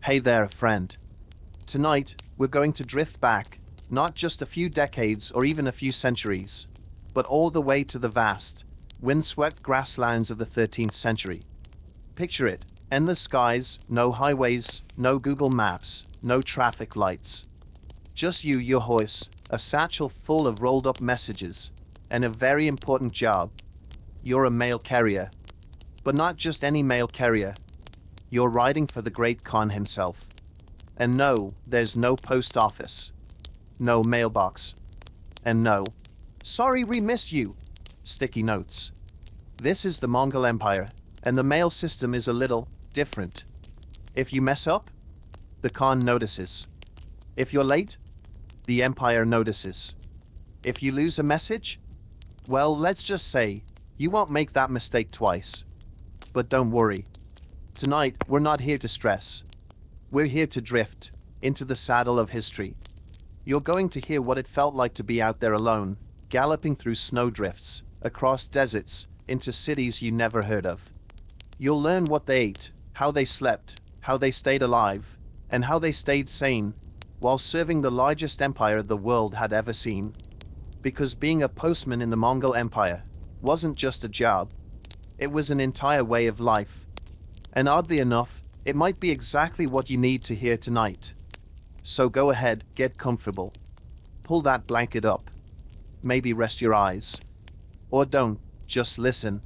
Hey there, friend. Tonight, we're going to drift back, not just a few decades or even a few centuries, but all the way to the vast, windswept grasslands of the 13th century. Picture it, endless skies, no highways, no Google Maps, no traffic lights. Just you, your horse, a satchel full of rolled up messages, and a very important job. You're a mail carrier. But not just any mail carrier. You're riding for the great Khan himself. And no, there's no post office. No mailbox. And no, sorry we missed you, sticky notes. This is the Mongol Empire, and the mail system is a little different. If you mess up, the Khan notices. If you're late, the Empire notices. If you lose a message, well, let's just say, you won't make that mistake twice. But don't worry. Tonight, we're not here to stress. We're here to drift into the saddle of history. You're going to hear what it felt like to be out there alone, galloping through snowdrifts, across deserts, into cities you never heard of. You'll learn what they ate, how they slept, how they stayed alive, and how they stayed sane, while serving the largest empire the world had ever seen. Because being a postman in the Mongol Empire wasn't just a job, it was an entire way of life. And oddly enough, it might be exactly what you need to hear tonight. So go ahead, get comfortable. Pull that blanket up. Maybe rest your eyes. Or don't, just listen.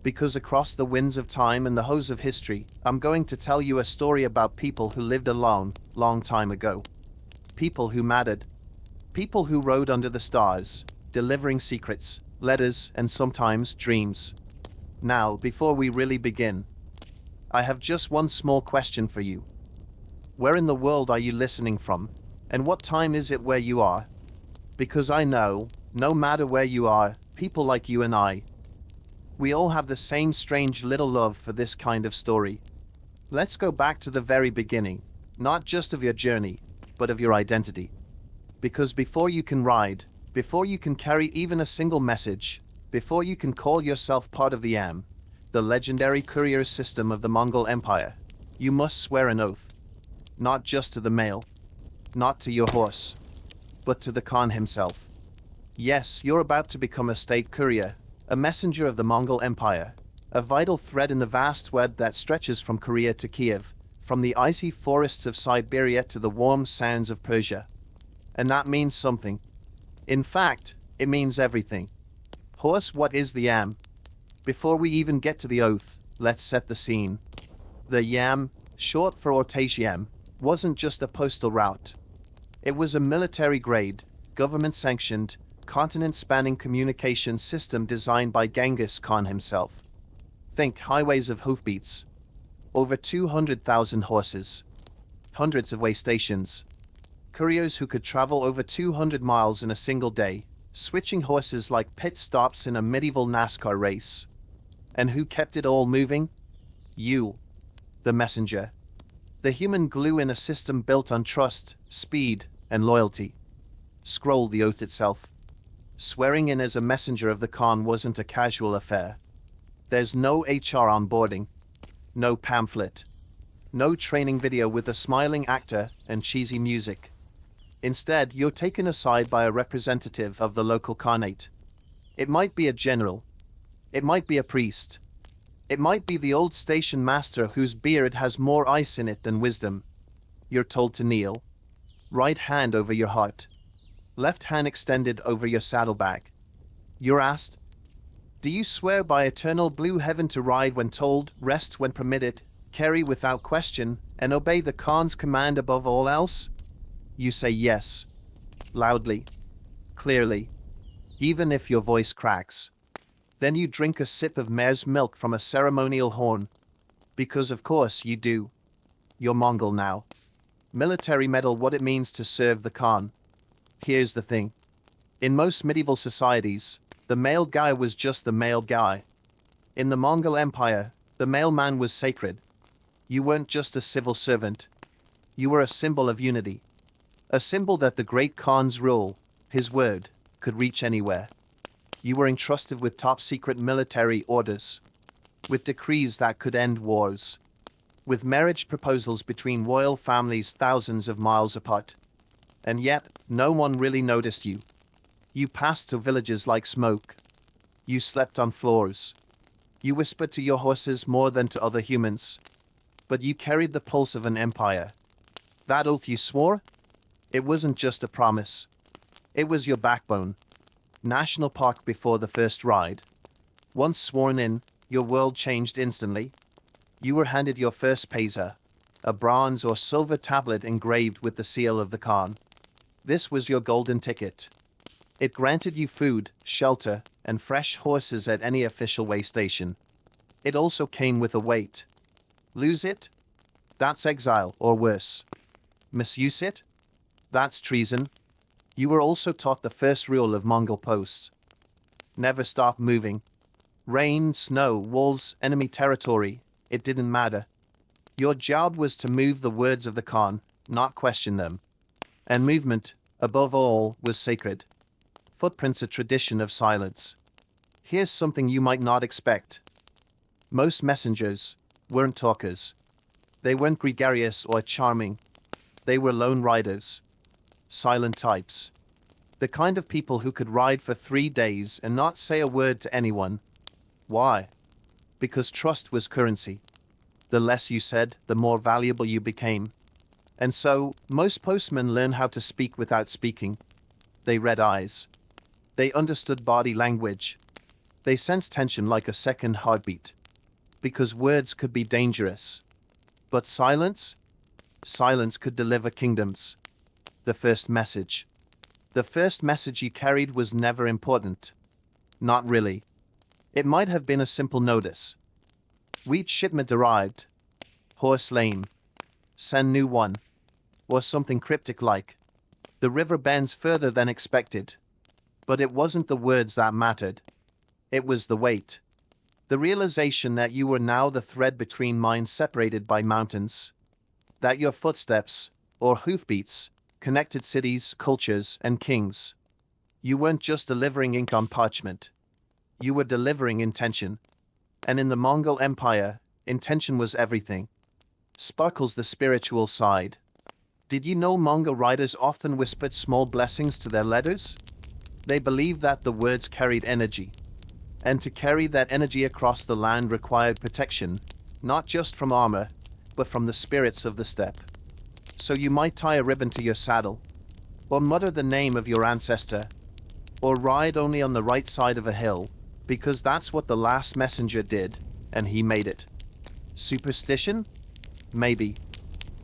Because across the winds of time and the hose of history, I'm going to tell you a story about people who lived a long, long time ago. People who mattered. People who rode under the stars, delivering secrets, letters, and sometimes dreams. Now, before we really begin, I have just one small question for you. Where in the world are you listening from? And what time is it where you are? Because I know, no matter where you are, people like you and I, we all have the same strange little love for this kind of story. Let's go back to the very beginning, not just of your journey, but of your identity. Because before you can ride, before you can carry even a single message, before you can call yourself part of the legendary courier system of the Mongol Empire, you must swear an oath. Not just to the mail, not to your horse, but to the Khan himself. Yes, you're about to become a state courier, a messenger of the Mongol Empire, a vital thread in the vast web that stretches from Korea to Kiev, from the icy forests of Siberia to the warm sands of Persia. And that means something. In fact, it means everything. Horse, what is the yam? Before we even get to the oath, let's set the scene. The yam, short for Ortasiam, wasn't just a postal route. It was a military-grade, government-sanctioned, continent-spanning communication system designed by Genghis Khan himself. Think highways of hoofbeats. Over 200,000 horses. Hundreds of way stations. Couriers who could travel over 200 miles in a single day, switching horses like pit stops in a medieval NASCAR race. And who kept it all moving? You, the messenger. The human glue in a system built on trust, speed, and loyalty. Scroll the oath itself. Swearing in as a messenger of the Khan wasn't a casual affair. There's no HR onboarding, no pamphlet, no training video with a smiling actor and cheesy music. Instead, you're taken aside by a representative of the local Khanate. It might be a general. It might be a priest. It might be the old station master whose beard has more ice in it than wisdom. You're told to kneel. Right hand over your heart. Left hand extended over your saddlebag. You're asked, do you swear by eternal blue heaven to ride when told, rest when permitted, carry without question, and obey the Khan's command above all else? You say yes. Loudly. Clearly. Even if your voice cracks. Then you drink a sip of mare's milk from a ceremonial horn. Because of course you do. You're Mongol now. Military medal what it means to serve the Khan. Here's the thing. In most medieval societies, the male guy was just the male guy. In the Mongol Empire, the mailman was sacred. You weren't just a civil servant. You were a symbol of unity. A symbol that the great Khan's rule, his word, could reach anywhere. You were entrusted with top-secret military orders, with decrees that could end wars, with marriage proposals between royal families thousands of miles apart. And yet, no one really noticed you. You passed to villages like smoke. You slept on floors. You whispered to your horses more than to other humans. But you carried the pulse of an empire. That oath you swore? It wasn't just a promise. It was your backbone. National Park before the first ride. Once sworn in, your world changed instantly. You were handed your first paisa, a bronze or silver tablet engraved with the seal of the Khan. This was your golden ticket. It granted you food, shelter, and fresh horses at any official way station. It also came with a weight. Lose it? That's exile, or worse. Misuse it? That's treason. You were also taught the first rule of Mongol posts. Never stop moving. Rain, snow, walls, enemy territory, it didn't matter. Your job was to move the words of the Khan, not question them. And movement, above all, was sacred. Footprints a tradition of silence. Here's something you might not expect. Most messengers weren't talkers. They weren't gregarious or charming. They were lone riders. Silent types. The kind of people who could ride for 3 days and not say a word to anyone. Why? Because trust was currency. The less you said, the more valuable you became. And so, most postmen learn how to speak without speaking. They read eyes. They understood body language. They sensed tension like a second heartbeat. Because words could be dangerous. But silence? Silence could deliver kingdoms. The first message. The first message you carried was never important. Not really. It might have been a simple notice. Wheat shipment arrived. Horse lame. Send new one. Or something cryptic like, the river bends further than expected. But it wasn't the words that mattered. It was the weight. The realization that you were now the thread between minds separated by mountains. That your footsteps, or hoofbeats, connected cities, cultures, and kings. You weren't just delivering ink on parchment. You were delivering intention. And in the Mongol Empire, intention was everything. Sparkles the spiritual side. Did you know Mongol riders often whispered small blessings to their letters? They believed that the words carried energy. And to carry that energy across the land required protection, not just from armor, but from the spirits of the steppe. So you might tie a ribbon to your saddle, or mutter the name of your ancestor, or ride only on the right side of a hill, because that's what the last messenger did, and he made it. Superstition? Maybe.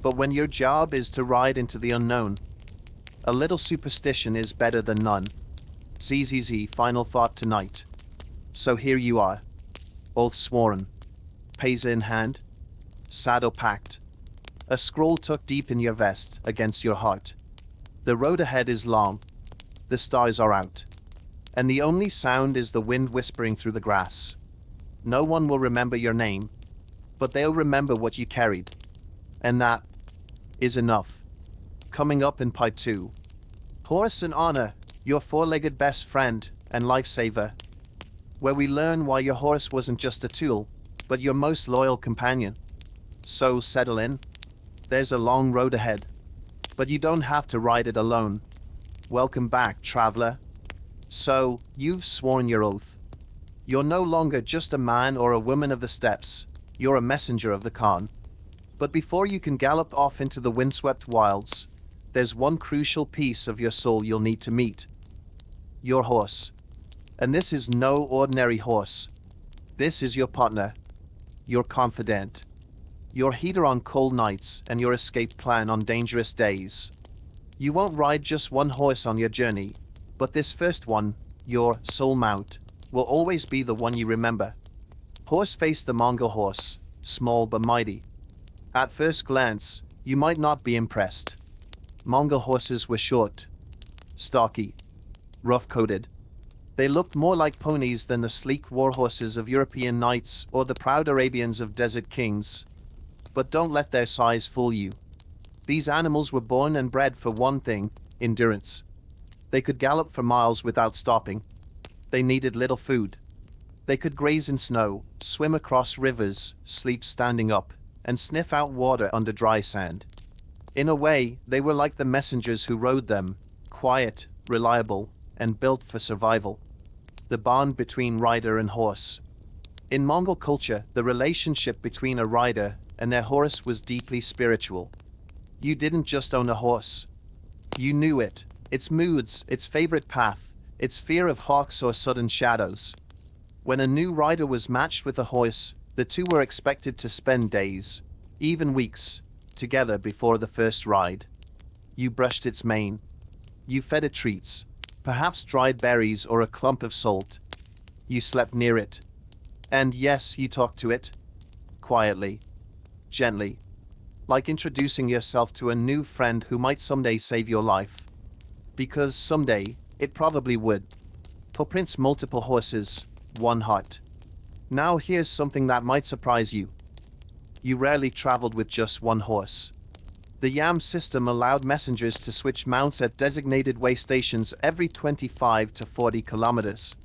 But when your job is to ride into the unknown, a little superstition is better than none. ZZZ, final thought tonight. So here you are, oath sworn, paisa in hand, saddle packed, a scroll tucked deep in your vest against your heart. The road ahead is long, the stars are out, and the only sound is the wind whispering through the grass. No one will remember your name, but they'll remember what you carried. And that is enough. Coming up in part 2. Horse and Honor, your four-legged best friend and lifesaver, where we learn why your horse wasn't just a tool, but your most loyal companion. So settle in. There's a long road ahead, but you don't have to ride it alone. Welcome back, traveler. So, you've sworn your oath. You're no longer just a man or a woman of the steppes, you're a messenger of the Khan. But before you can gallop off into the windswept wilds, there's one crucial piece of your soul you'll need to meet. Your horse. And this is no ordinary horse. This is your partner, your confidant, your heater on cold nights and your escape plan on dangerous days. You won't ride just one horse on your journey, but this first one, your soul mount, will always be the one you remember. Horse faced the Mongol horse, small but mighty. At first glance, you might not be impressed. Mongol horses were short, stocky, rough-coated. They looked more like ponies than the sleek war horses of European knights or the proud Arabians of desert kings. But don't let their size fool you. These animals were born and bred for one thing, endurance. They could gallop for miles without stopping. They needed little food. They could graze in snow, swim across rivers, sleep standing up, and sniff out water under dry sand. In a way, they were like the messengers who rode them, quiet, reliable, and built for survival. The bond between rider and horse. In Mongol culture, the relationship between a rider and their horse was deeply spiritual. You didn't just own a horse. You knew it, its moods, its favorite path, its fear of hawks or sudden shadows. When a new rider was matched with a horse, the two were expected to spend days, even weeks, together before the first ride. You brushed its mane. You fed it treats, perhaps dried berries or a clump of salt. You slept near it. And yes, you talked to it. Quietly. Gently. Like introducing yourself to a new friend who might someday save your life. Because someday, it probably would. For Prince multiple horses, one heart. Now here's something that might surprise you. You rarely traveled with just one horse. The YAM system allowed messengers to switch mounts at designated way stations every 25 to 40 kilometers.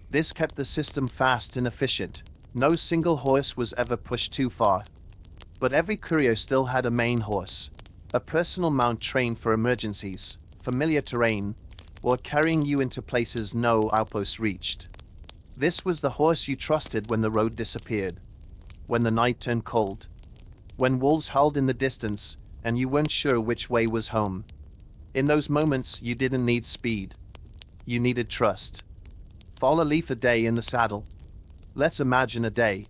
This kept the system fast and efficient. No single horse was ever pushed too far. But every courier still had a main horse, a personal mount trained for emergencies, familiar terrain, or carrying you into places no outpost reached. This was the horse you trusted when the road disappeared, when the night turned cold, when wolves howled in the distance and you weren't sure which way was home. In those moments, you didn't need speed. You needed trust. Fall a leaf a day in the saddle. Let's imagine a day.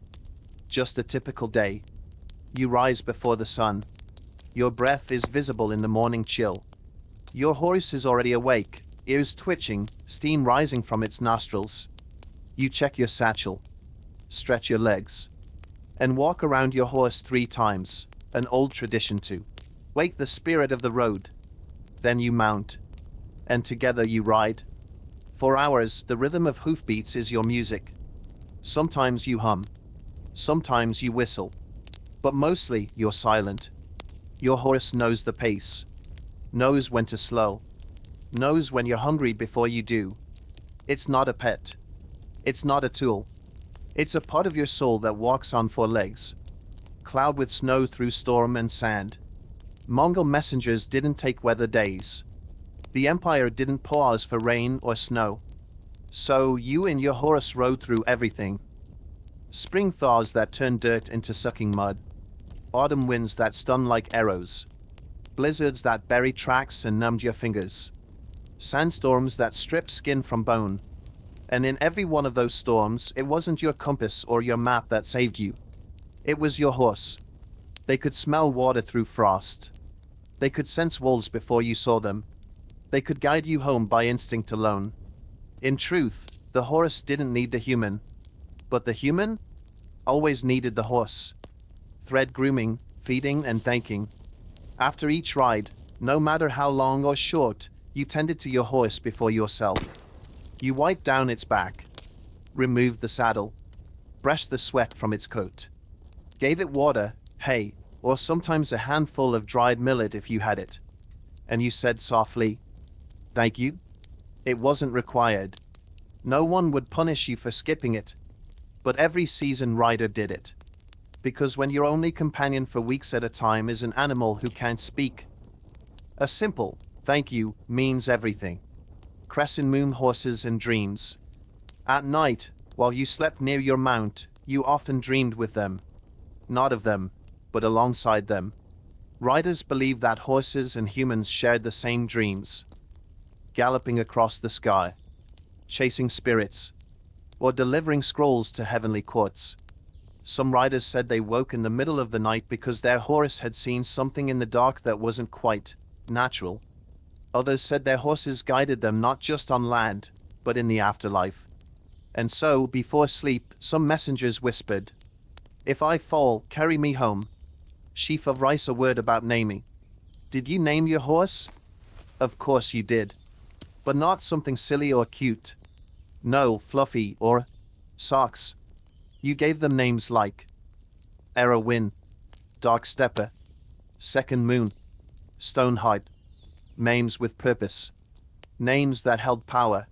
Just a typical day. You rise before the sun. Your breath is visible in the morning chill. Your horse is already awake, ears twitching, steam rising from its nostrils. You check your satchel, stretch your legs, and walk around your horse 3 times, an old tradition to wake the spirit of the road. Then you mount, and together you ride. For hours, the rhythm of hoofbeats is your music. Sometimes you hum, sometimes you whistle, but mostly you're silent. Your horse knows the pace, knows when to slow, knows when you're hungry before you do. It's not a pet. It's not a tool. It's a part of your soul that walks on 4 legs, plowed with snow through storm and sand. Mongol messengers didn't take weather days. The empire didn't pause for rain or snow. So you and your horse rode through everything. Spring thaws that turned dirt into sucking mud. Autumn winds that stun like arrows. Blizzards that buried tracks and numbed your fingers. Sandstorms that stripped skin from bone. And in every one of those storms, it wasn't your compass or your map that saved you. It was your horse. They could smell water through frost. They could sense wolves before you saw them. They could guide you home by instinct alone. In truth, the horse didn't need the human. But the human always needed the horse. Thread grooming, feeding, and thanking. After each ride, no matter how long or short, you tended to your horse before yourself. You wiped down its back, removed the saddle, brushed the sweat from its coat, gave it water, hay, or sometimes a handful of dried millet if you had it. And you said softly, "Thank you." It wasn't required. No one would punish you for skipping it. But every seasoned rider did it. Because when your only companion for weeks at a time is an animal who can't speak, a simple thank you means everything. Crescent moon horses and dreams. At night, while you slept near your mount, you often dreamed with them. Not of them, but alongside them. Riders believed that horses and humans shared the same dreams. Galloping across the sky, chasing spirits, or delivering scrolls to heavenly courts. Some riders said they woke in the middle of the night because their horse had seen something in the dark that wasn't quite natural. Others said their horses guided them not just on land, but in the afterlife. And so, before sleep, some messengers whispered, "If I fall, carry me home." Sheaf of rice, a word about naming. Did you name your horse? Of course you did. But not something silly or cute. No, Fluffy or Socks. You gave them names like Arrowwind, Dark Stepper, Second Moon, Stoneheart. Names with purpose. Names that held power.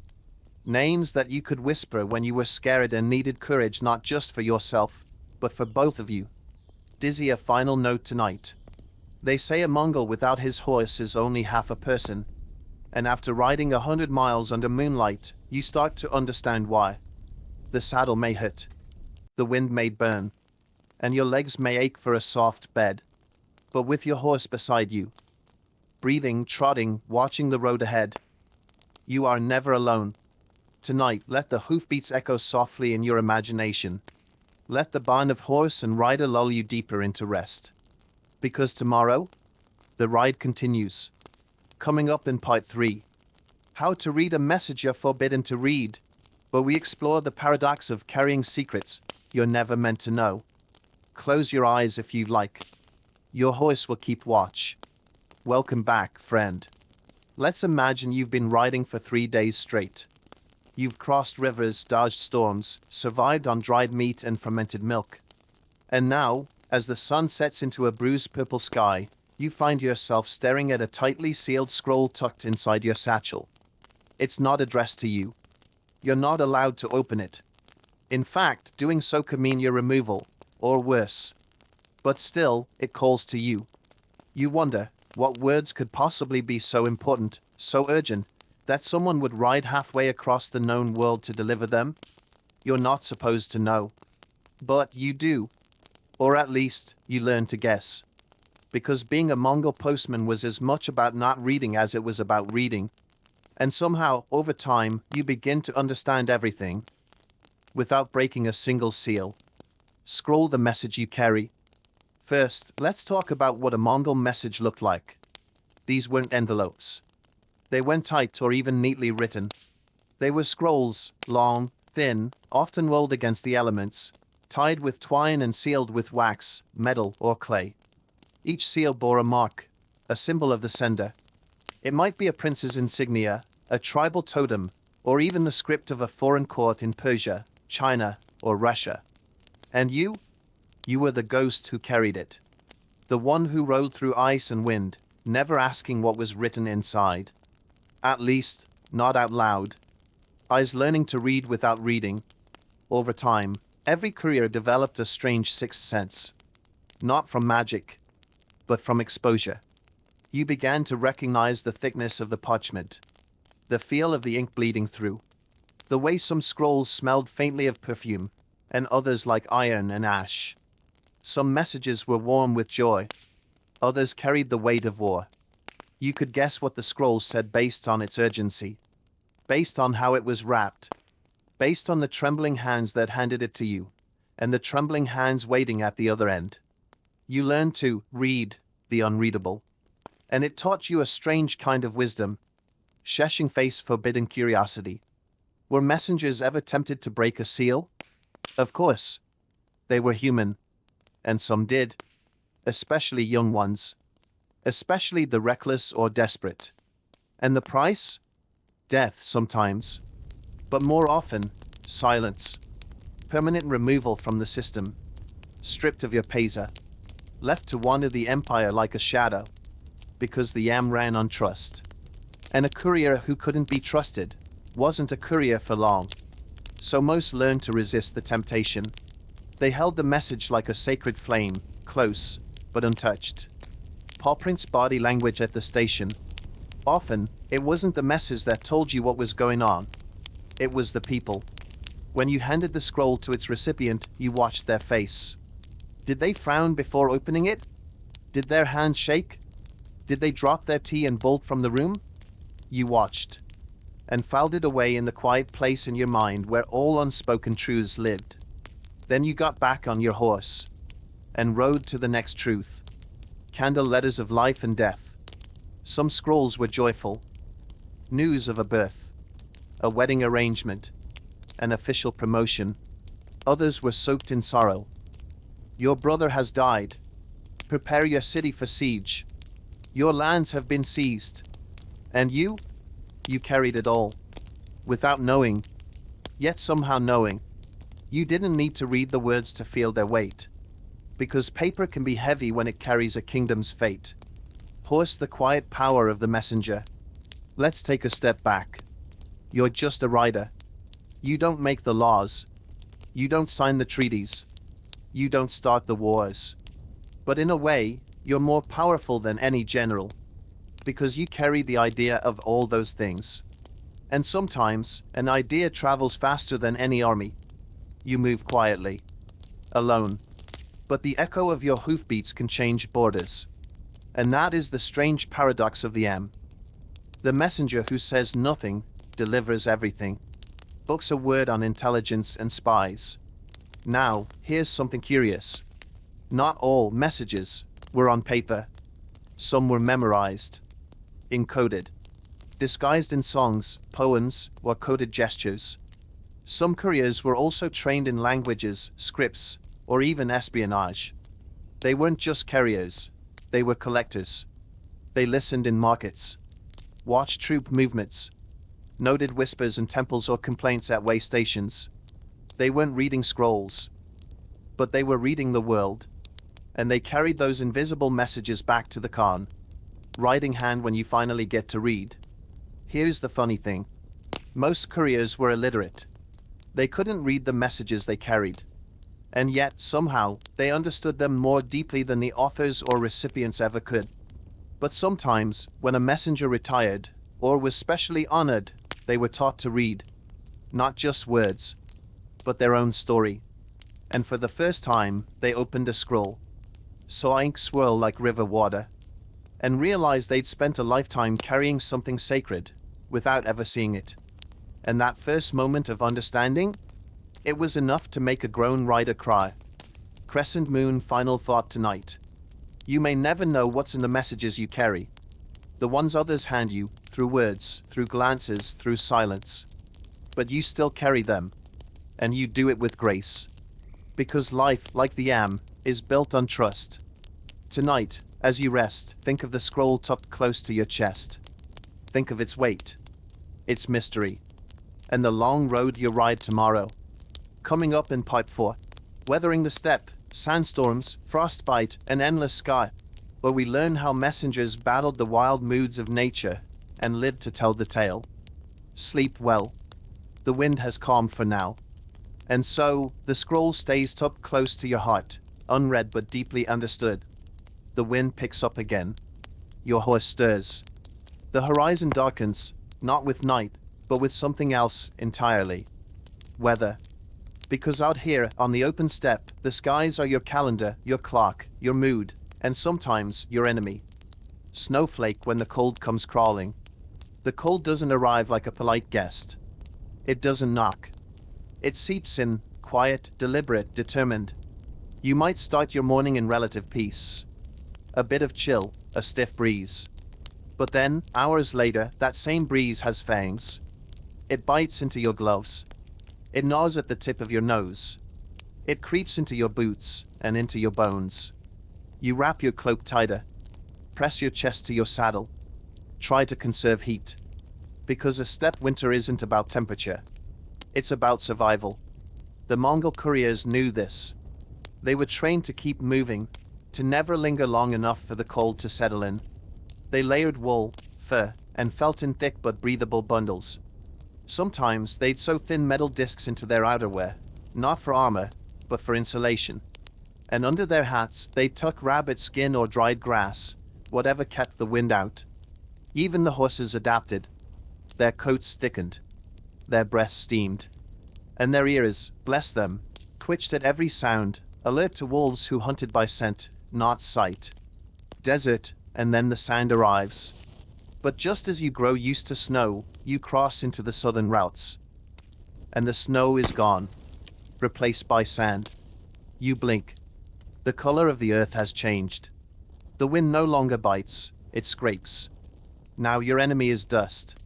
Names that you could whisper when you were scared and needed courage not just for yourself, but for both of you. Dizzy, a final note tonight. They say a Mongol without his horse is only half a person. And after riding 100 miles under moonlight, you start to understand why. The saddle may hurt. The wind may burn. And your legs may ache for a soft bed. But with your horse beside you, breathing, trotting, watching the road ahead, you are never alone. Tonight, let the hoofbeats echo softly in your imagination. Let the band of horse and rider lull you deeper into rest. Because tomorrow, the ride continues. Coming up in part 3. How to read a message you're forbidden to read. Where we explore the paradox of carrying secrets you're never meant to know. Close your eyes if you like. Your horse will keep watch. Welcome back, friend. Let's imagine you've been riding for 3 days straight. You've crossed rivers, dodged storms, survived on dried meat and fermented milk. And now, as the sun sets into a bruised purple sky, you find yourself staring at a tightly sealed scroll tucked inside your satchel. It's not addressed to you. You're not allowed to open it. In fact, doing so could mean your removal, or worse. But still, it calls to you. You wonder, what words could possibly be so important, so urgent, that someone would ride halfway across the known world to deliver them? You're not supposed to know. But you do. Or at least, you learn to guess. Because being a Mongol postman was as much about not reading as it was about reading. And somehow, over time, you begin to understand everything. Without breaking a single seal. Scroll the message you carry. First, let's talk about what a Mongol message looked like. These weren't envelopes. They weren't typed or even neatly written. They were scrolls, long, thin, often rolled against the elements, tied with twine and sealed with wax, metal, or clay. Each seal bore a mark, a symbol of the sender. It might be a prince's insignia, a tribal totem, or even the script of a foreign court in Persia, China, or Russia. And you? You were the ghost who carried it. The one who rode through ice and wind, never asking what was written inside. At least, not out loud. I was learning to read without reading. Over time, every courier developed a strange sixth sense. Not from magic, but from exposure. You began to recognize the thickness of the parchment, the feel of the ink bleeding through, the way some scrolls smelled faintly of perfume, and others like iron and ash. Some messages were warm with joy, others carried the weight of war. You could guess what the scroll said based on its urgency, based on how it was wrapped, based on the trembling hands that handed it to you, and the trembling hands waiting at the other end. You learned to read the unreadable, and it taught you a strange kind of wisdom, sheshing-face forbidden curiosity. Were messengers ever tempted to break a seal? Of course. They were human, and some did, especially young ones, especially the reckless or desperate. And the price? Death sometimes, but more often, silence. Permanent removal from the system, stripped of your paisa, left to wander the empire like a shadow, because the yam ran on trust. And a courier who couldn't be trusted wasn't a courier for long. So most learned to resist the temptation. They held the message like a sacred flame, close, but untouched. Paw Prince's body language at the station. Often, it wasn't the message that told you what was going on. It was the people. When you handed the scroll to its recipient, you watched their face. Did they frown before opening it? Did their hands shake? Did they drop their tea and bolt from the room? You watched, and filed it away in the quiet place in your mind where all unspoken truths lived. Then you got back on your horse, and rode to the next truth. Candle letters of life and death. Some scrolls were joyful. News of a birth, a wedding arrangement, an official promotion. Others were soaked in sorrow. Your brother has died. Prepare your city for siege. Your lands have been seized. And you? You carried it all. Without knowing, yet somehow knowing. You didn't need to read the words to feel their weight. Because paper can be heavy when it carries a kingdom's fate. Horse the quiet power of the messenger. Let's take a step back. You're just a rider. You don't make the laws. You don't sign the treaties. You don't start the wars. You don't carry the message. But in a way, you're more powerful than any general, because you carry the idea of all those things. And sometimes, an idea travels faster than any army. You move quietly, alone. But the echo of your hoofbeats can change borders. And that is the strange paradox of the M. The messenger who says nothing delivers everything. Books a word on intelligence and spies. Now, here's something curious. Not all messages were on paper. Some were memorized, encoded, disguised in songs, poems, or coded gestures. Some couriers were also trained in languages, scripts, or even espionage. They weren't just carriers, they were collectors. They listened in markets, watched troop movements, noted whispers in temples or complaints at way stations. They weren't reading scrolls, but they were reading the world. And they carried those invisible messages back to the Khan, right in hand when you finally get to read. Here's the funny thing. Most couriers were illiterate. They couldn't read the messages they carried. And yet, somehow, they understood them more deeply than the authors or recipients ever could. But sometimes, when a messenger retired, or was specially honored, they were taught to read. Not just words, but their own story. And for the first time, they opened a scroll, saw ink swirl like river water, and realized they'd spent a lifetime carrying something sacred, without ever seeing it. And that first moment of understanding, it was enough to make a grown rider cry. Crescent moon final thought tonight. You may never know what's in the messages you carry. The ones others hand you, through words, through glances, through silence. But you still carry them. And you do it with grace. Because life, like the yam, is built on trust. Tonight, as you rest, think of the scroll tucked close to your chest. Think of its weight, its mystery, and the long road you ride tomorrow. Coming up in part 4, weathering the steppe, sandstorms, frostbite, and endless sky, where we learn how messengers battled the wild moods of nature and lived to tell the tale. Sleep well. The wind has calmed for now. And so, the scroll stays tucked close to your heart, unread but deeply understood. The wind picks up again. Your horse stirs. The horizon darkens, not with night, but with something else entirely. Weather. Because out here, on the open steppe, the skies are your calendar, your clock, your mood, and sometimes your enemy. Snowflake when the cold comes crawling. The cold doesn't arrive like a polite guest. It doesn't knock. It seeps in, quiet, deliberate, determined. You might start your morning in relative peace. A bit of chill, a stiff breeze. But then, hours later, that same breeze has fangs. It bites into your gloves. It gnaws at the tip of your nose. It creeps into your boots, and into your bones. You wrap your cloak tighter. Press your chest to your saddle. Try to conserve heat. Because a steppe winter isn't about temperature. It's about survival. The Mongol couriers knew this. They were trained to keep moving, to never linger long enough for the cold to settle in. They layered wool, fur, and felt in thick but breathable bundles. Sometimes they'd sew thin metal discs into their outerwear, not for armor, but for insulation. And under their hats, they'd tuck rabbit skin or dried grass, whatever kept the wind out. Even the horses adapted. Their coats thickened. Their breaths steamed. And their ears, bless them, twitched at every sound, alert to wolves who hunted by scent, not sight. Desert, and then the sand arrives. But just as you grow used to snow, you cross into the southern routes. And the snow is gone, replaced by sand. You blink. The color of the earth has changed. The wind no longer bites, it scrapes. Now your enemy is dust.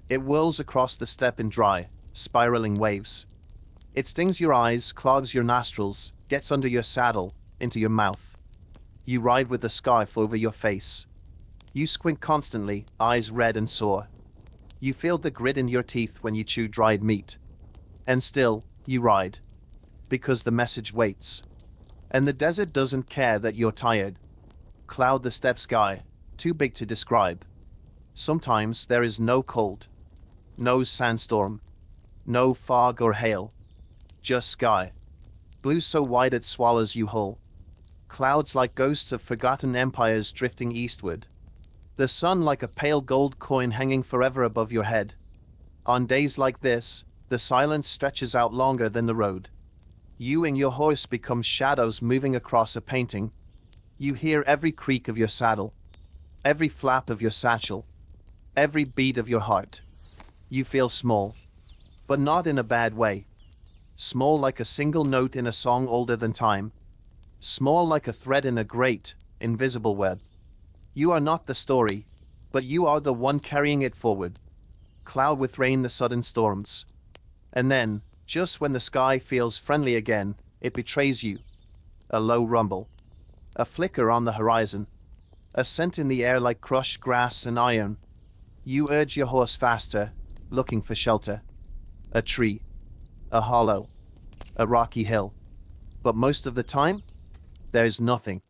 It whirls across the steppe in dry, spiraling waves. It stings your eyes, clogs your nostrils, gets under your saddle, into your mouth. You ride with a scarf over your face. You squint constantly, eyes red and sore. You feel the grit in your teeth when you chew dried meat. And still, you ride. Because the message waits. And the desert doesn't care that you're tired. Cloud the steppe sky, too big to describe. Sometimes there is no cold. No sandstorm. No fog or hail. Just sky. Blue so wide it swallows you whole. clouds like ghosts of forgotten empires drifting eastward. The sun like a pale gold coin hanging forever above your head. On days like this, the silence stretches out longer than the road. You and your horse become shadows moving across a painting. You hear every creak of your saddle, every flap of your satchel, every beat of your heart. You feel small, but not in a bad way. Small like a single note in a song older than time. Small like a thread in a great, invisible web. You are not the story, but you are the one carrying it forward. Cloud with rain the sudden storms. And then, just when the sky feels friendly again, it betrays you. A low rumble. A flicker on the horizon. A scent in the air like crushed grass and iron. You urge your horse faster, looking for shelter. A tree. A hollow. A rocky hill. But most of the time, there's nothing.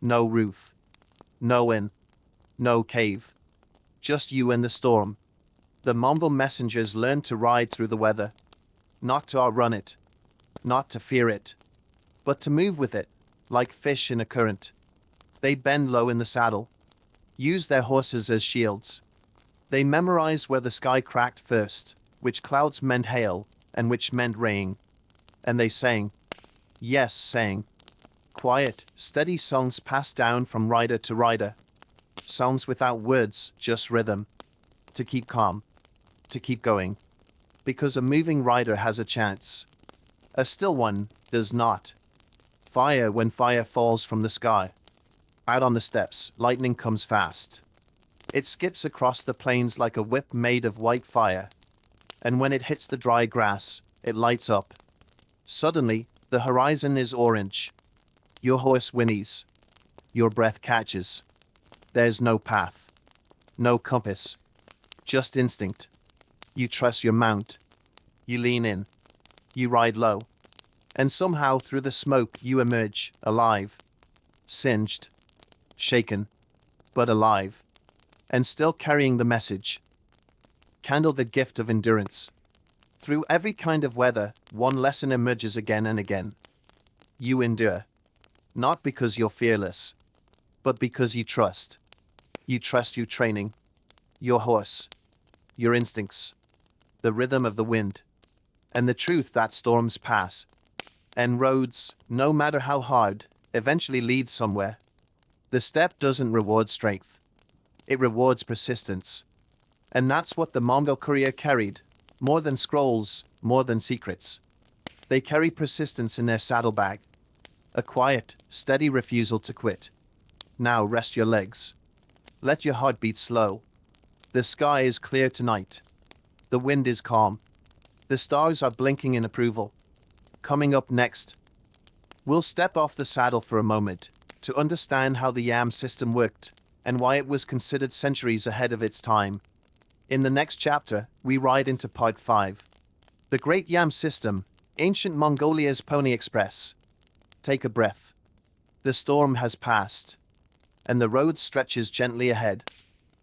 No roof. No inn. No cave. Just you and the storm. The Mongol messengers learned to ride through the weather. Not to outrun it. Not to fear it. But to move with it, like fish in a current. They bend low in the saddle. Use their horses as shields. They memorize where the sky cracked first, which clouds meant hail, and which meant rain. And they sang. Yes, sang. Quiet, steady songs passed down from rider to rider. Songs without words, just rhythm. To keep calm. To keep going. Because a moving rider has a chance. A still one does not. Fire when fire falls from the sky. Out on the steppes, lightning comes fast. It skips across the plains like a whip made of white fire. And when it hits the dry grass, it lights up. Suddenly, the horizon is orange. Your horse whinnies. Your breath catches. There's no path. No compass. Just instinct. You trust your mount. You lean in. You ride low. And somehow through the smoke you emerge, alive. Singed. Shaken. But alive. And still carrying the message. Candle the gift of endurance. Through every kind of weather, one lesson emerges again and again. You endure. Not because you're fearless, but because you trust. You trust your training. Your horse. Your instincts. The rhythm of the wind, and the truth that storms pass, and roads, no matter how hard, eventually lead somewhere. The step doesn't reward strength. It rewards persistence. And that's what the Mongol courier carried, more than scrolls, more than secrets. They carry persistence in their saddlebag. A quiet, steady refusal to quit. Now rest your legs. Let your heart beat slow. The sky is clear tonight. The wind is calm. The stars are blinking in approval. Coming up next, we'll step off the saddle for a moment to understand how the YAM system worked and why it was considered centuries ahead of its time. In the next chapter, we ride into part 5. The Great YAM System, Ancient Mongolia's Pony Express. Take a breath. The storm has passed, and the road stretches gently ahead.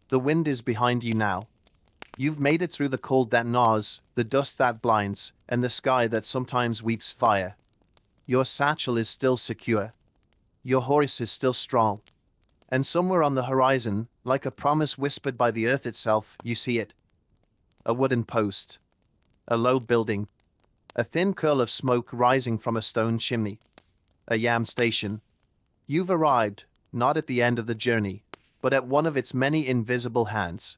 The wind is behind you now. You've made it through the cold that gnaws, the dust that blinds, and the sky that sometimes weeps fire. Your satchel is still secure. Your horse is still strong. And somewhere on the horizon, like a promise whispered by the earth itself, you see it. A wooden post. A low building. A thin curl of smoke rising from a stone chimney. A YAM station. You've arrived, not at the end of the journey, but at one of its many invisible hands.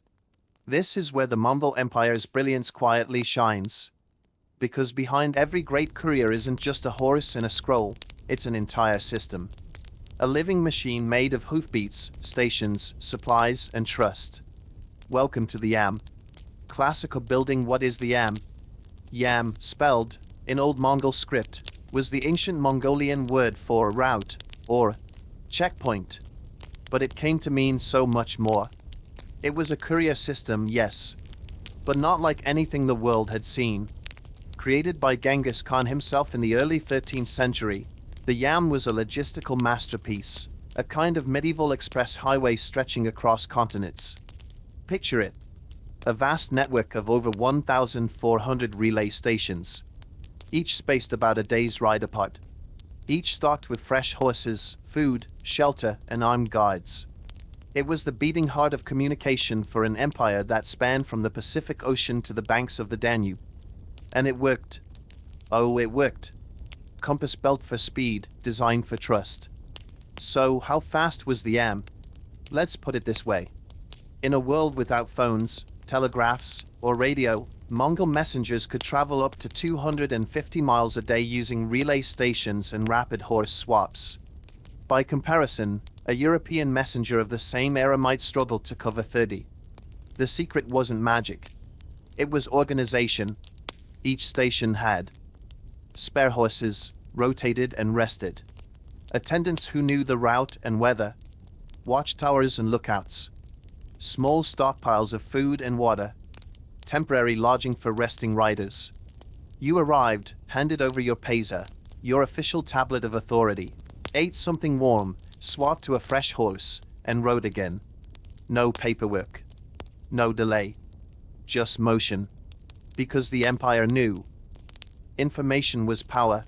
This is where the Mongol Empire's brilliance quietly shines. Because behind every great courier isn't just a horse and a scroll, it's an entire system. A living machine made of hoofbeats, stations, supplies, and trust. Welcome to the YAM. Classical building. What is the YAM? YAM, spelled, in Old Mongol script, was the ancient Mongolian word for route, or checkpoint. But it came to mean so much more. It was a courier system, yes, but not like anything the world had seen. Created by Genghis Khan himself in the early 13th century, the YAM was a logistical masterpiece, a kind of medieval express highway stretching across continents. Picture it. A vast network of over 1,400 relay stations, each spaced about a day's ride apart. each stocked with fresh horses, food, shelter, and armed guards. It was the beating heart of communication for an empire that spanned from the Pacific Ocean to the banks of the Danube. And it worked. Oh, it worked. Compass built for speed, designed for trust. So, how fast was the AM? Let's put it this way. In a world without phones, telegraphs, or radio, Mongol messengers could travel up to 250 miles a day using relay stations and rapid horse swaps. By comparison, a European messenger of the same era might struggle to cover 30. The secret wasn't magic. It was organization. Each station had spare horses, rotated and rested, attendants who knew the route and weather, watchtowers and lookouts, small stockpiles of food and water, temporary lodging for resting riders. You arrived, handed over your paisa, your official tablet of authority, ate something warm, swapped to a fresh horse, and rode again. No paperwork. No delay. Just motion. Because the Empire knew. Information was power.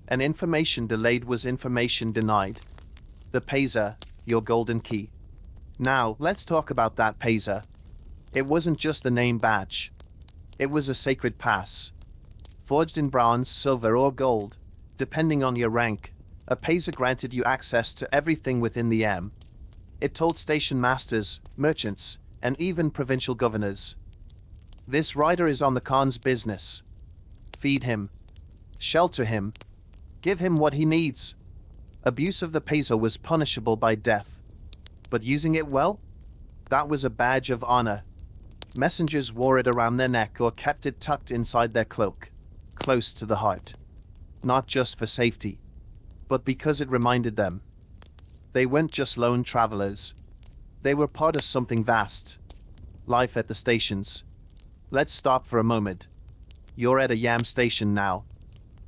And information delayed was information denied. The paisa, your golden key. Now, let's talk about that paisa. It wasn't just the name badge. It was a sacred pass. Forged in bronze, silver, or gold, depending on your rank, a paisa granted you access to everything within the M. It told station masters, merchants, and even provincial governors. This rider is on the Khan's business. Feed him. Shelter him. Give him what he needs. Abuse of the paisa was punishable by death. But using it well? That was a badge of honor. Messengers wore it around their neck or kept it tucked inside their cloak, close to the heart. Not just for safety, but because it reminded them. They weren't just lone travelers. They were part of something vast. Life at the stations. Let's stop for a moment. You're at a yam station now.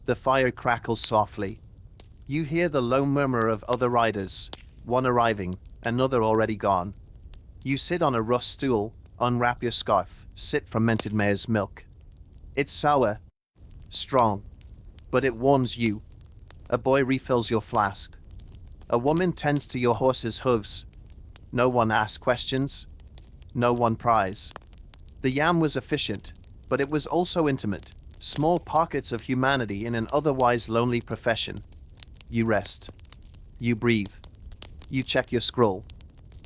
The fire crackles softly. You hear the low murmur of other riders, one arriving, another already gone. You sit on a rust stool, unwrap your scarf, sip fermented mare's milk. It's sour, strong, but it warms you. A boy refills your flask. A woman tends to your horse's hooves. No one asks questions. No one pries. The yam was efficient, but it was also intimate. Small pockets of humanity in an otherwise lonely profession. You rest. You breathe. You check your scroll.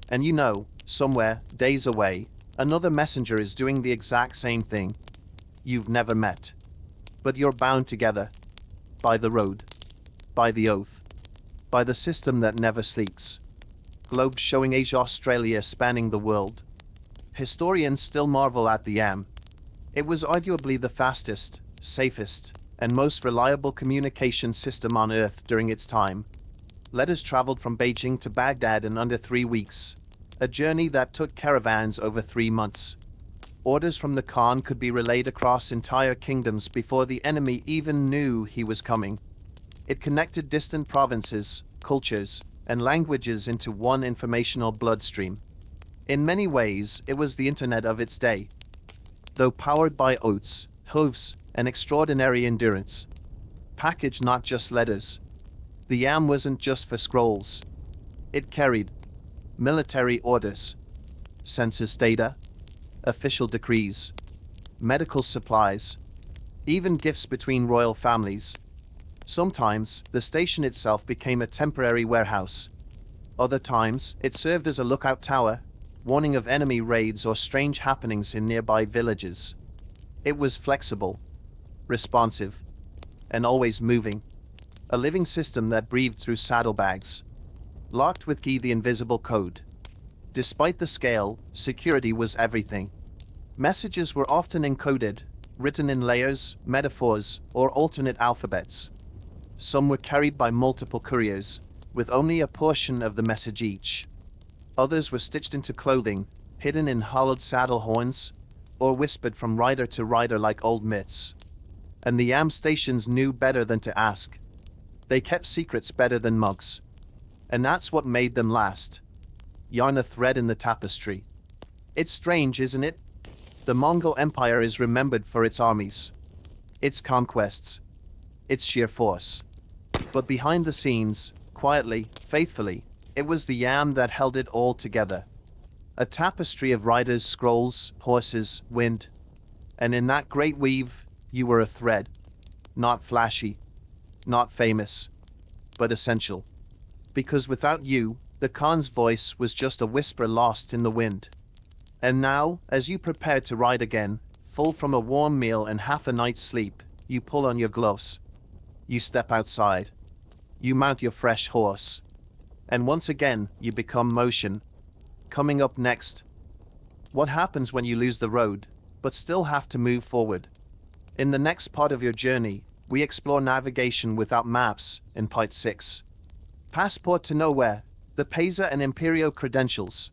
And you know, somewhere, days away, another messenger is doing the exact same thing. You've never met. But you're bound together. By the road. By the oath. By the system that never sleeps. Globes showing Asia, Australia, spanning the world. Historians still marvel at the AM. It was arguably the fastest, safest, and most reliable communication system on Earth during its time. Letters traveled from Beijing to Baghdad in under 3 weeks, a journey that took caravans over 3 months. Orders from the Khan could be relayed across entire kingdoms before the enemy even knew he was coming. It connected distant provinces, cultures, and languages into one informational bloodstream. In many ways, it was the internet of its day. Though powered by oats, hooves, and extraordinary endurance. Packaged not just letters. The yam wasn't just for scrolls. It carried military orders, census data, official decrees, medical supplies, even gifts between royal families. Sometimes, the station itself became a temporary warehouse. Other times, it served as a lookout tower, warning of enemy raids or strange happenings in nearby villages. It was flexible, responsive, and always moving. A living system that breathed through saddlebags. Locked with key, the invisible code. Despite the scale, security was everything. Messages were often encoded, written in layers, metaphors, or alternate alphabets. Some were carried by multiple couriers, with only a portion of the message each. Others were stitched into clothing, hidden in hollowed saddle horns, or whispered from rider to rider like old myths. And the yam stations knew better than to ask. They kept secrets better than mugs. And that's what made them last. Yarn a thread in the tapestry. It's strange, isn't it? The Mongol Empire is remembered for its armies, its conquests, its sheer force. But behind the scenes, quietly, faithfully, it was the yam that held it all together. A tapestry of riders, scrolls, horses, wind. And in that great weave, you were a thread. Not flashy, not famous, but essential. Because without you, the Khan's voice was just a whisper lost in the wind. And now, as you prepare to ride again, full from a warm meal and half a night's sleep, you pull on your gloves. You step outside. You mount your fresh horse. And once again, you become motion. Coming up next, what happens when you lose the road, but still have to move forward? In the next part of your journey, we explore navigation without maps in part 6. Passport to nowhere, the Pesa and Imperio credentials.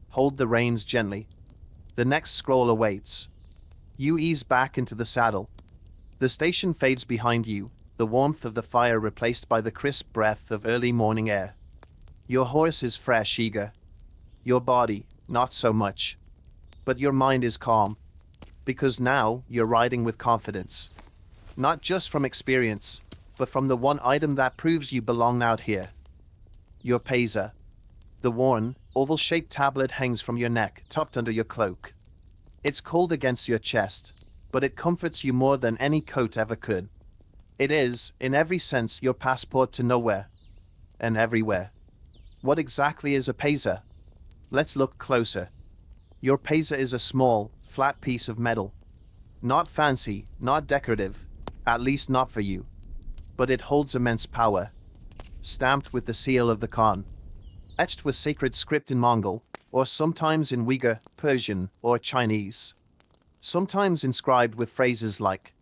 Hold the reins gently. The next scroll awaits. You ease back into the saddle. The station fades behind you, the warmth of the fire replaced by the crisp breath of early morning air. Your horse is fresh, eager. Your body, not so much. But your mind is calm. Because now you're riding with confidence. Not just from experience, but from the one item that proves you belong out here. Your Pesa. The worn, oval-shaped tablet hangs from your neck, tucked under your cloak. It's cold against your chest, but it comforts you more than any coat ever could. It is, in every sense, your passport to nowhere. And everywhere. What exactly is a Pesa? Let's look closer. Your Pesa is a small, flat piece of metal. Not fancy, not decorative, at least not for you. But it holds immense power. Stamped with the seal of the Khan. Etched with sacred script in Mongol, or sometimes in Uyghur, Persian, or Chinese. Sometimes inscribed with phrases like,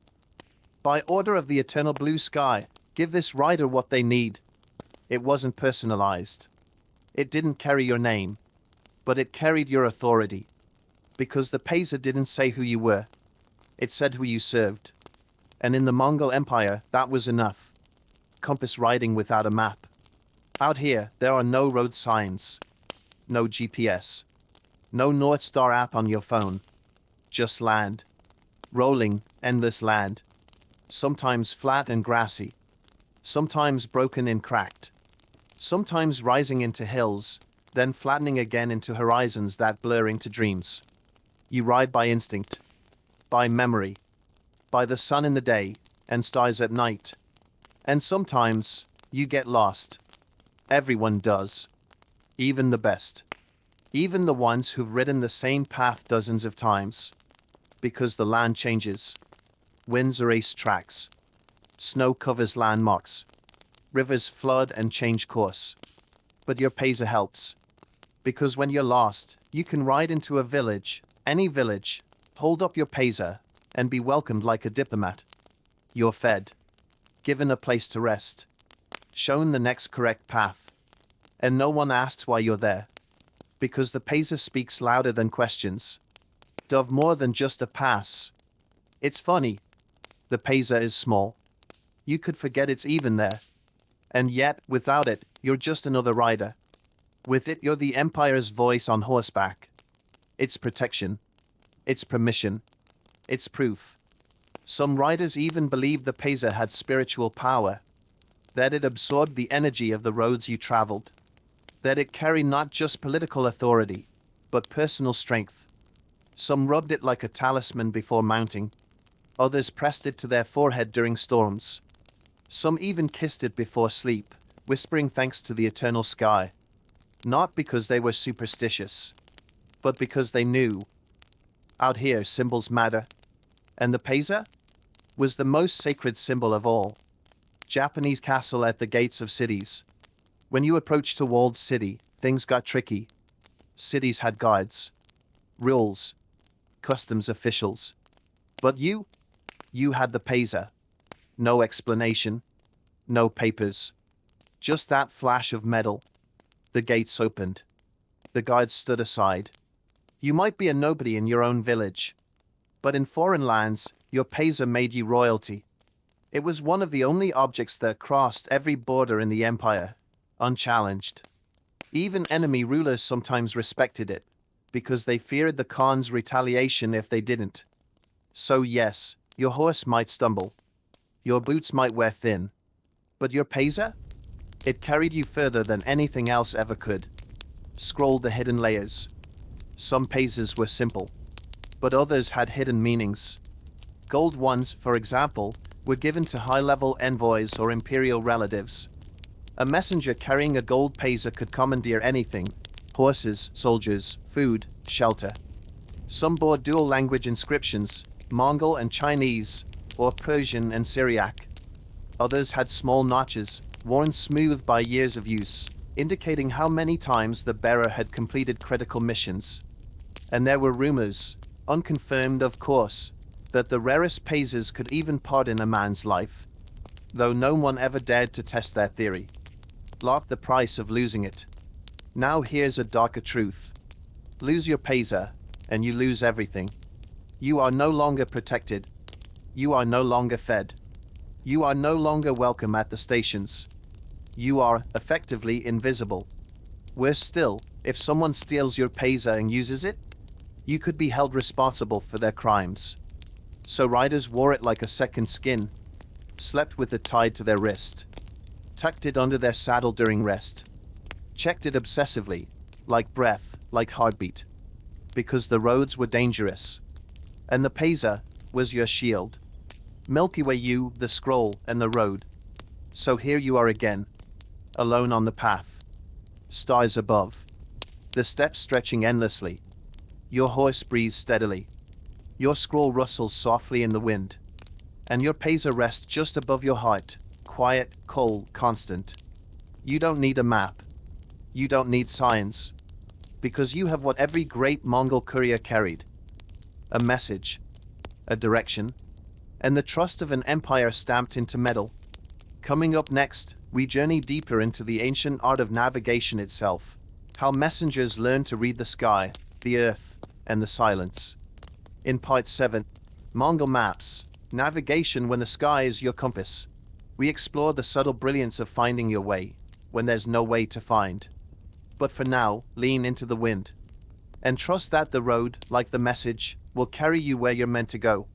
"By order of the eternal blue sky, give this rider what they need." It wasn't personalized. It didn't carry your name. But it carried your authority. Because the Pesa didn't say who you were. It said who you served. And in the Mongol Empire, that was enough. Compass riding without a map. Out here, there are no road signs. No GPS. No North Star app on your phone. Just land. Rolling, endless land. Sometimes flat and grassy. Sometimes broken and cracked. Sometimes rising into hills, then flattening again into horizons that blur into dreams. You ride by instinct. By memory. By the sun in the day, and stars at night. And sometimes, you get lost. Everyone does. Even the best. Even the ones who've ridden the same path dozens of times. Because the land changes. Winds erase tracks. Snow covers landmarks. Rivers flood and change course. But your Pesa helps. Because when you're lost, you can ride into a village, any village, hold up your Pesa, and be welcomed like a diplomat. You're fed. Given a place to rest. Shown the next correct path. And no one asks why you're there. Because the Pesa speaks louder than questions. Dove more than just a pass. It's funny. The Pesa is small. You could forget it's even there. And yet, without it, you're just another rider. With it, you're the Empire's voice on horseback. It's protection. It's permission. It's proof. Some riders even believed the Pesa had spiritual power. That it absorbed the energy of the roads you traveled. That it carried not just political authority, but personal strength. Some rubbed it like a talisman before mounting. Others pressed it to their forehead during storms. Some even kissed it before sleep, whispering thanks to the eternal sky. Not because they were superstitious, but because they knew. Out here, symbols matter. And the Pesa was the most sacred symbol of all. Japanese castle at the gates of cities. When you approached a walled city, things got tricky. Cities had guards, rules, customs officials. But you had the Pesa. No explanation, no papers. Just that flash of metal. The gates opened. The guards stood aside. You might be a nobody in your own village. But in foreign lands, your Pesa made you royalty. It was one of the only objects that crossed every border in the empire, unchallenged. Even enemy rulers sometimes respected it, because they feared the Khan's retaliation if they didn't. So yes, your horse might stumble. Your boots might wear thin. But your Pazer? It carried you further than anything else ever could. Scroll the hidden layers. Some Pazers were simple, but others had hidden meanings. Gold ones, for example, were given to high-level envoys or imperial relatives. A messenger carrying a gold Pazer could commandeer anything: horses, soldiers, food, shelter. Some bore dual-language inscriptions: Mongol and Chinese, or Persian and Syriac. Others had small notches, worn smooth by years of use, indicating how many times the bearer had completed critical missions. And there were rumors, unconfirmed of course, that the rarest Pazers could even pardon a man's life, though no one ever dared to test that theory. Lot the price of losing it. Now here's a darker truth. Lose your Pazer, and you lose everything. You are no longer protected. You are no longer fed. You are no longer welcome at the stations. You are, effectively, invisible. Worse still, if someone steals your Pazer and uses it, you could be held responsible for their crimes. So riders wore it like a second skin, slept with it tied to their wrist, tucked it under their saddle during rest, checked it obsessively, like breath, like heartbeat, because the roads were dangerous. And the Pazer was your shield. Milky Way, you, the scroll, and the road. So here you are again, alone on the path. Stars above. The steppes stretching endlessly. Your horse breathes steadily. Your scroll rustles softly in the wind. And your Pazer rests just above your heart, quiet, cold, constant. You don't need a map. You don't need science. Because you have what every great Mongol courier carried: a message, a direction, and the trust of an empire stamped into metal. Coming up next, we journey deeper into the ancient art of navigation itself, how messengers learned to read the sky, the earth, and the silence. In Part 7, Mongol Maps, Navigation when the sky is your compass, we explore the subtle brilliance of finding your way when there's no way to find. But for now, lean into the wind and trust that the road, like the message, will carry you where you're meant to go.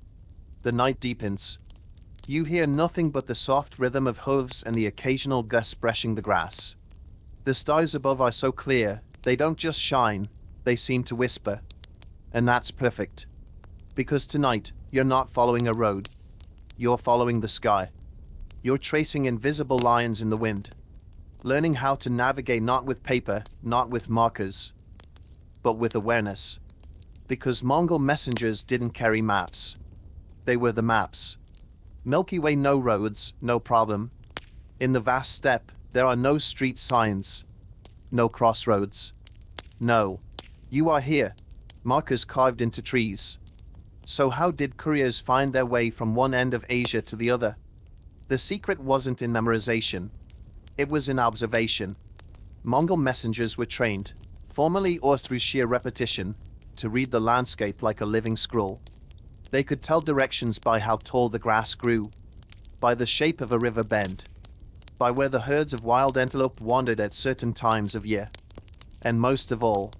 The night deepens. You hear nothing but the soft rhythm of hooves and the occasional gust brushing the grass. The stars above are so clear, they don't just shine, they seem to whisper. And that's perfect. Because tonight, you're not following a road. You're following the sky. You're tracing invisible lines in the wind. Learning how to navigate not with paper, not with markers, but with awareness. Because Mongol messengers didn't carry maps. They were the maps. Milky Way, no roads, no problem. In the vast steppe, there are no street signs. No crossroads. No. You are here. Markers carved into trees. So how did couriers find their way from one end of Asia to the other? The secret wasn't in memorization. It was in observation. Mongol messengers were trained, formally or through sheer repetition, to read the landscape like a living scroll. They could tell directions by how tall the grass grew, by the shape of a river bend, by where the herds of wild antelope wandered at certain times of year. And most of all,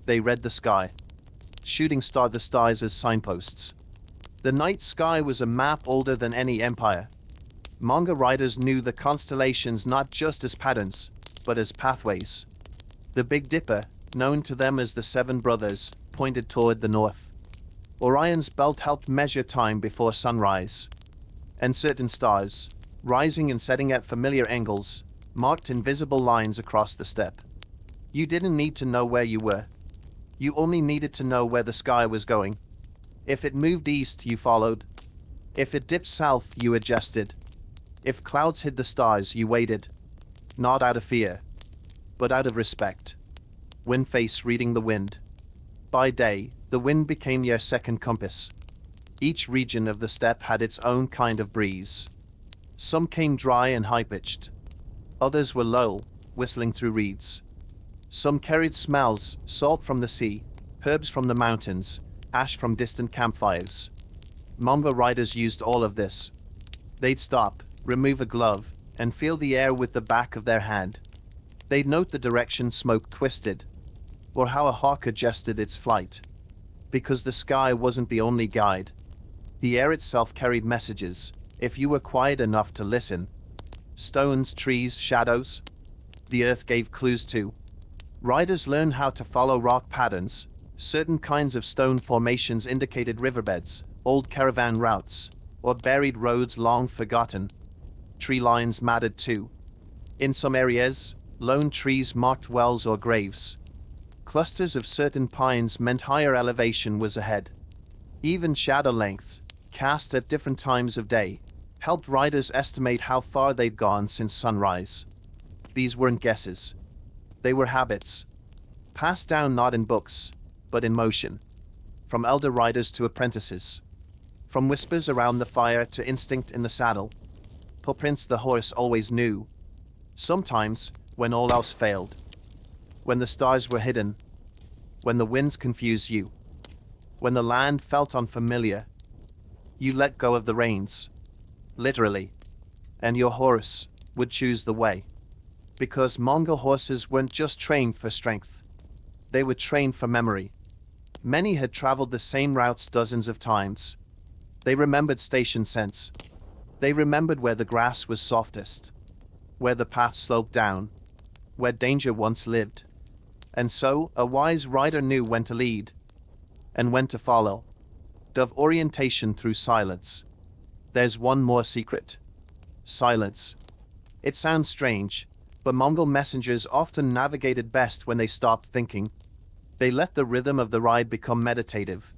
they read the sky. Shooting star the stars as signposts. The night sky was a map older than any empire. Mongol riders knew the constellations not just as patterns, but as pathways. The Big Dipper, known to them as the Seven Brothers, pointed toward the north. Orion's belt helped measure time before sunrise. And certain stars, rising and setting at familiar angles, marked invisible lines across the steppe. You didn't need to know where you were. You only needed to know where the sky was going. If it moved east, you followed. If it dipped south, you adjusted. If clouds hid the stars, you waited. Not out of fear, but out of respect. Wind face reading the wind. By day, the wind became your second compass. Each region of the steppe had its own kind of breeze. Some came dry and high-pitched. Others were low, whistling through reeds. Some carried smells, salt from the sea, herbs from the mountains, ash from distant campfires. Mongol riders used all of this. They'd stop, remove a glove, and feel the air with the back of their hand. They'd note the direction smoke twisted, or how a hawk adjusted its flight. Because the sky wasn't the only guide. The air itself carried messages, if you were quiet enough to listen. Stones, trees, shadows. The earth gave clues too. Riders learned how to follow rock patterns. Certain kinds of stone formations indicated riverbeds, old caravan routes, or buried roads long forgotten. Tree lines mattered too. In some areas, lone trees marked wells or graves. Clusters of certain pines meant higher elevation was ahead. Even shadow length, cast at different times of day, helped riders estimate how far they'd gone since sunrise. These weren't guesses. They were habits. Passed down not in books, but in motion. From elder riders to apprentices. From whispers around the fire to instinct in the saddle. Footprints the horse always knew. Sometimes, when all else failed. When the stars were hidden. When the winds confused you. When the land felt unfamiliar. You let go of the reins. Literally. And your horse would choose the way. Because Mongol horses weren't just trained for strength. They were trained for memory. Many had traveled the same routes dozens of times. They remembered station scents. They remembered where the grass was softest. Where the path sloped down. Where danger once lived. And so, a wise rider knew when to lead. And when to follow. Of orientation through silence. There's one more secret. Silence. It sounds strange, but Mongol messengers often navigated best when they stopped thinking. They let the rhythm of the ride become meditative.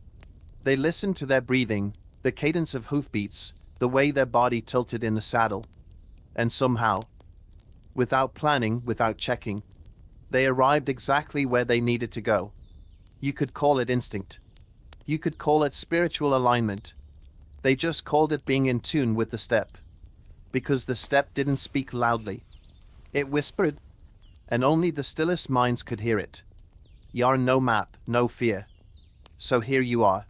They listened to their breathing, the cadence of hoofbeats, the way their body tilted in the saddle. And somehow, without planning, without checking, they arrived exactly where they needed to go. You could call it instinct. You could call it spiritual alignment. They just called it being in tune with the step. Because the step didn't speak loudly. It whispered, and only the stillest minds could hear it. Yarn no map, no fear. So here you are.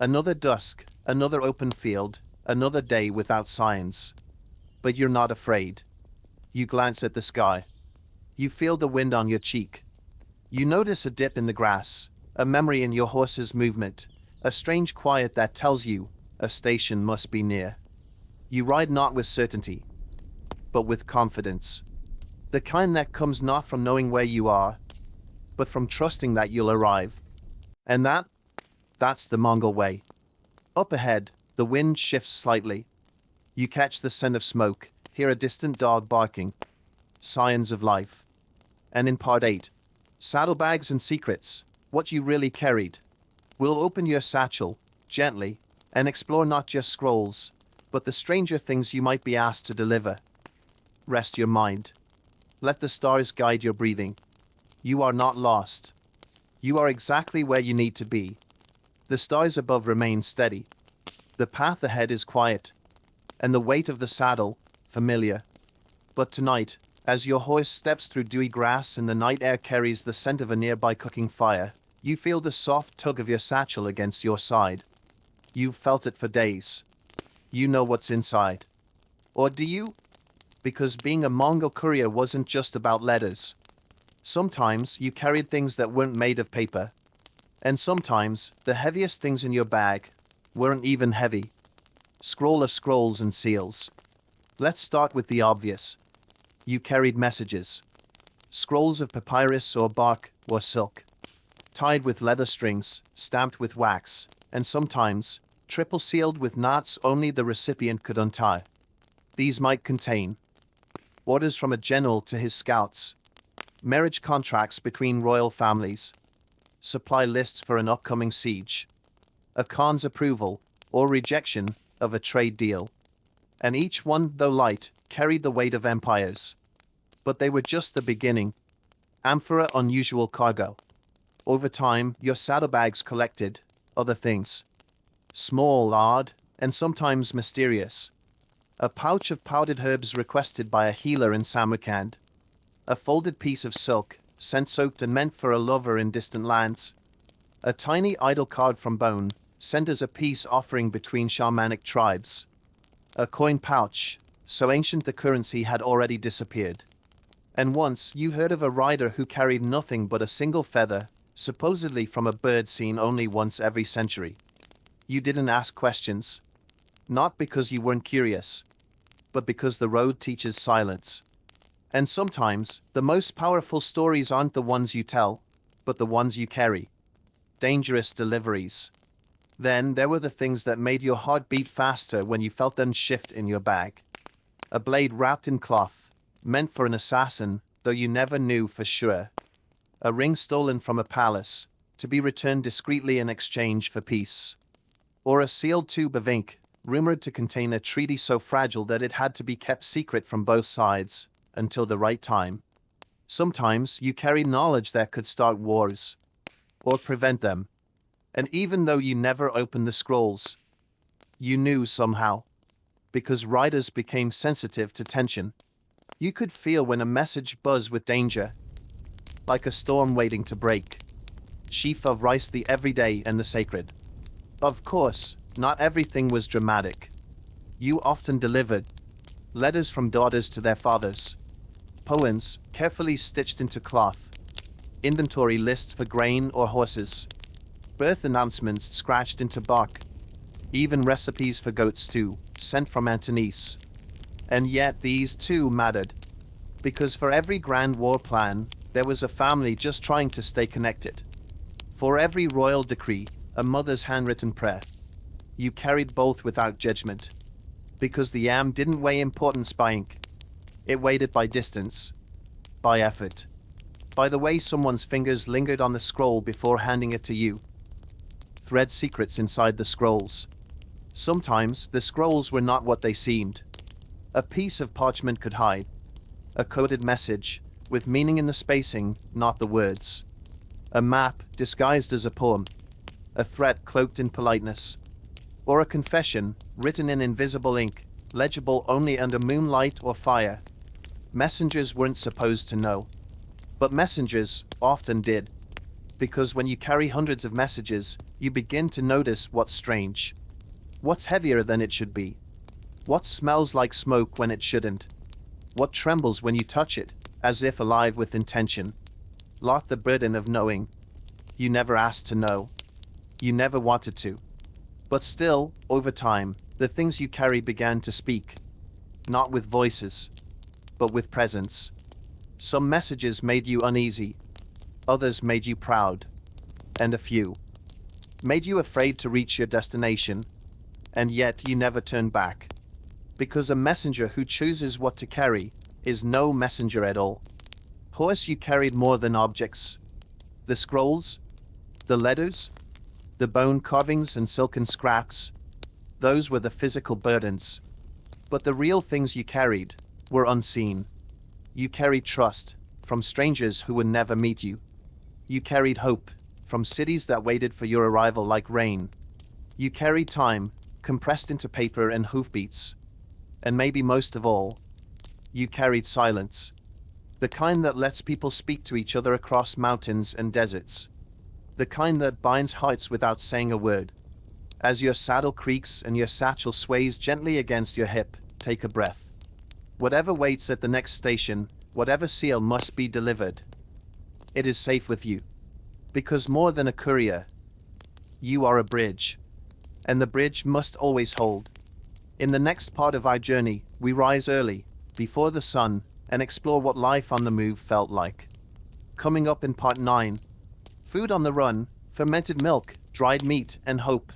Another dusk, another open field, another day without signs. But you're not afraid. You glance at the sky. You feel the wind on your cheek. You notice a dip in the grass, a memory in your horse's movement, a strange quiet that tells you a station must be near. You ride not with certainty, but with confidence. The kind that comes not from knowing where you are, but from trusting that you'll arrive. And that's the Mongol way. Up ahead, the wind shifts slightly. You catch the scent of smoke, hear a distant dog barking. Signs of life. And in part 8, saddlebags and secrets, what you really carried. We'll open your satchel, gently, and explore not just scrolls, but the stranger things you might be asked to deliver. Rest your mind. Let the stars guide your breathing. You are not lost. You are exactly where you need to be. The stars above remain steady. The path ahead is quiet. And the weight of the saddle, familiar. But tonight, as your horse steps through dewy grass and the night air carries the scent of a nearby cooking fire, you feel the soft tug of your satchel against your side. You've felt it for days. You know what's inside. Or do you? Because being a Mongol courier wasn't just about letters. Sometimes you carried things that weren't made of paper. And sometimes the heaviest things in your bag weren't even heavy. Scroll of scrolls and seals. Let's start with the obvious. You carried messages. Scrolls of papyrus or bark or silk. Tied with leather strings, stamped with wax, and sometimes triple sealed with knots only the recipient could untie. These might contain orders from a general to his scouts, marriage contracts between royal families, supply lists for an upcoming siege, a Khan's approval or rejection of a trade deal. And each one, though light, carried the weight of empires. But they were just the beginning. Amphora unusual cargo. Over time, your saddlebags collected other things. Small, odd, and sometimes mysterious. A pouch of powdered herbs requested by a healer in Samarkand. A folded piece of silk, scent-soaked and meant for a lover in distant lands. A tiny idol card from bone, sent as a peace offering between shamanic tribes. A coin pouch, so ancient the currency had already disappeared. And once you heard of a rider who carried nothing but a single feather, supposedly from a bird seen only once every century. You didn't ask questions. Not because you weren't curious, but because the road teaches silence. And sometimes, the most powerful stories aren't the ones you tell, but the ones you carry. Dangerous deliveries. Then there were the things that made your heart beat faster when you felt them shift in your bag. A blade wrapped in cloth, meant for an assassin, though you never knew for sure. A ring stolen from a palace, to be returned discreetly in exchange for peace. Or a sealed tube of ink, rumored to contain a treaty so fragile that it had to be kept secret from both sides, until the right time. Sometimes you carried knowledge that could start wars, or prevent them. And even though you never opened the scrolls, you knew somehow. Because writers became sensitive to tension. You could feel when a message buzzed with danger, like a storm waiting to break. Sheaf of rice, the everyday and the sacred. Of course, not everything was dramatic. You often delivered letters from daughters to their fathers, poems carefully stitched into cloth, inventory lists for grain or horses, birth announcements scratched into bark, even recipes for goat stew sent from Antonice. And yet these too mattered, because for every grand war plan, there was a family just trying to stay connected. For every royal decree, a mother's handwritten prayer. You carried both without judgment, because the yam didn't weigh importance by ink. It weighed it by distance, by effort, by the way someone's fingers lingered on the scroll before handing it to you. Thread secrets inside the scrolls. Sometimes the scrolls were not what they seemed. A piece of parchment could hide a coded message, with meaning in the spacing, not the words. A map disguised as a poem. A threat cloaked in politeness. Or a confession, written in invisible ink, legible only under moonlight or fire. Messengers weren't supposed to know. But messengers often did. Because when you carry hundreds of messages, you begin to notice what's strange. What's heavier than it should be? What smells like smoke when it shouldn't? What trembles when you touch it, as if alive with intention? Lot the burden of knowing. You never asked to know. You never wanted to. But still, over time, the things you carry began to speak. Not with voices, but with presence. Some messages made you uneasy. Others made you proud. And a few made you afraid to reach your destination. And yet you never turned back. Because a messenger who chooses what to carry is no messenger at all. Horse, you carried more than objects. The scrolls, the letters, the bone carvings and silken scraps, those were the physical burdens. But the real things you carried were unseen. You carried trust from strangers who would never meet you. You carried hope from cities that waited for your arrival like rain. You carried time compressed into paper and hoofbeats. And maybe most of all, you carried silence. The kind that lets people speak to each other across mountains and deserts. The kind that binds hearts without saying a word. As your saddle creaks and your satchel sways gently against your hip, take a breath. Whatever waits at the next station, whatever seal must be delivered, it is safe with you. Because more than a courier, you are a bridge. And the bridge must always hold. In the next part of our journey, we rise early, before the sun, and explore what life on the move felt like. Coming up in part 9, food on the run, fermented milk, dried meat, and hope.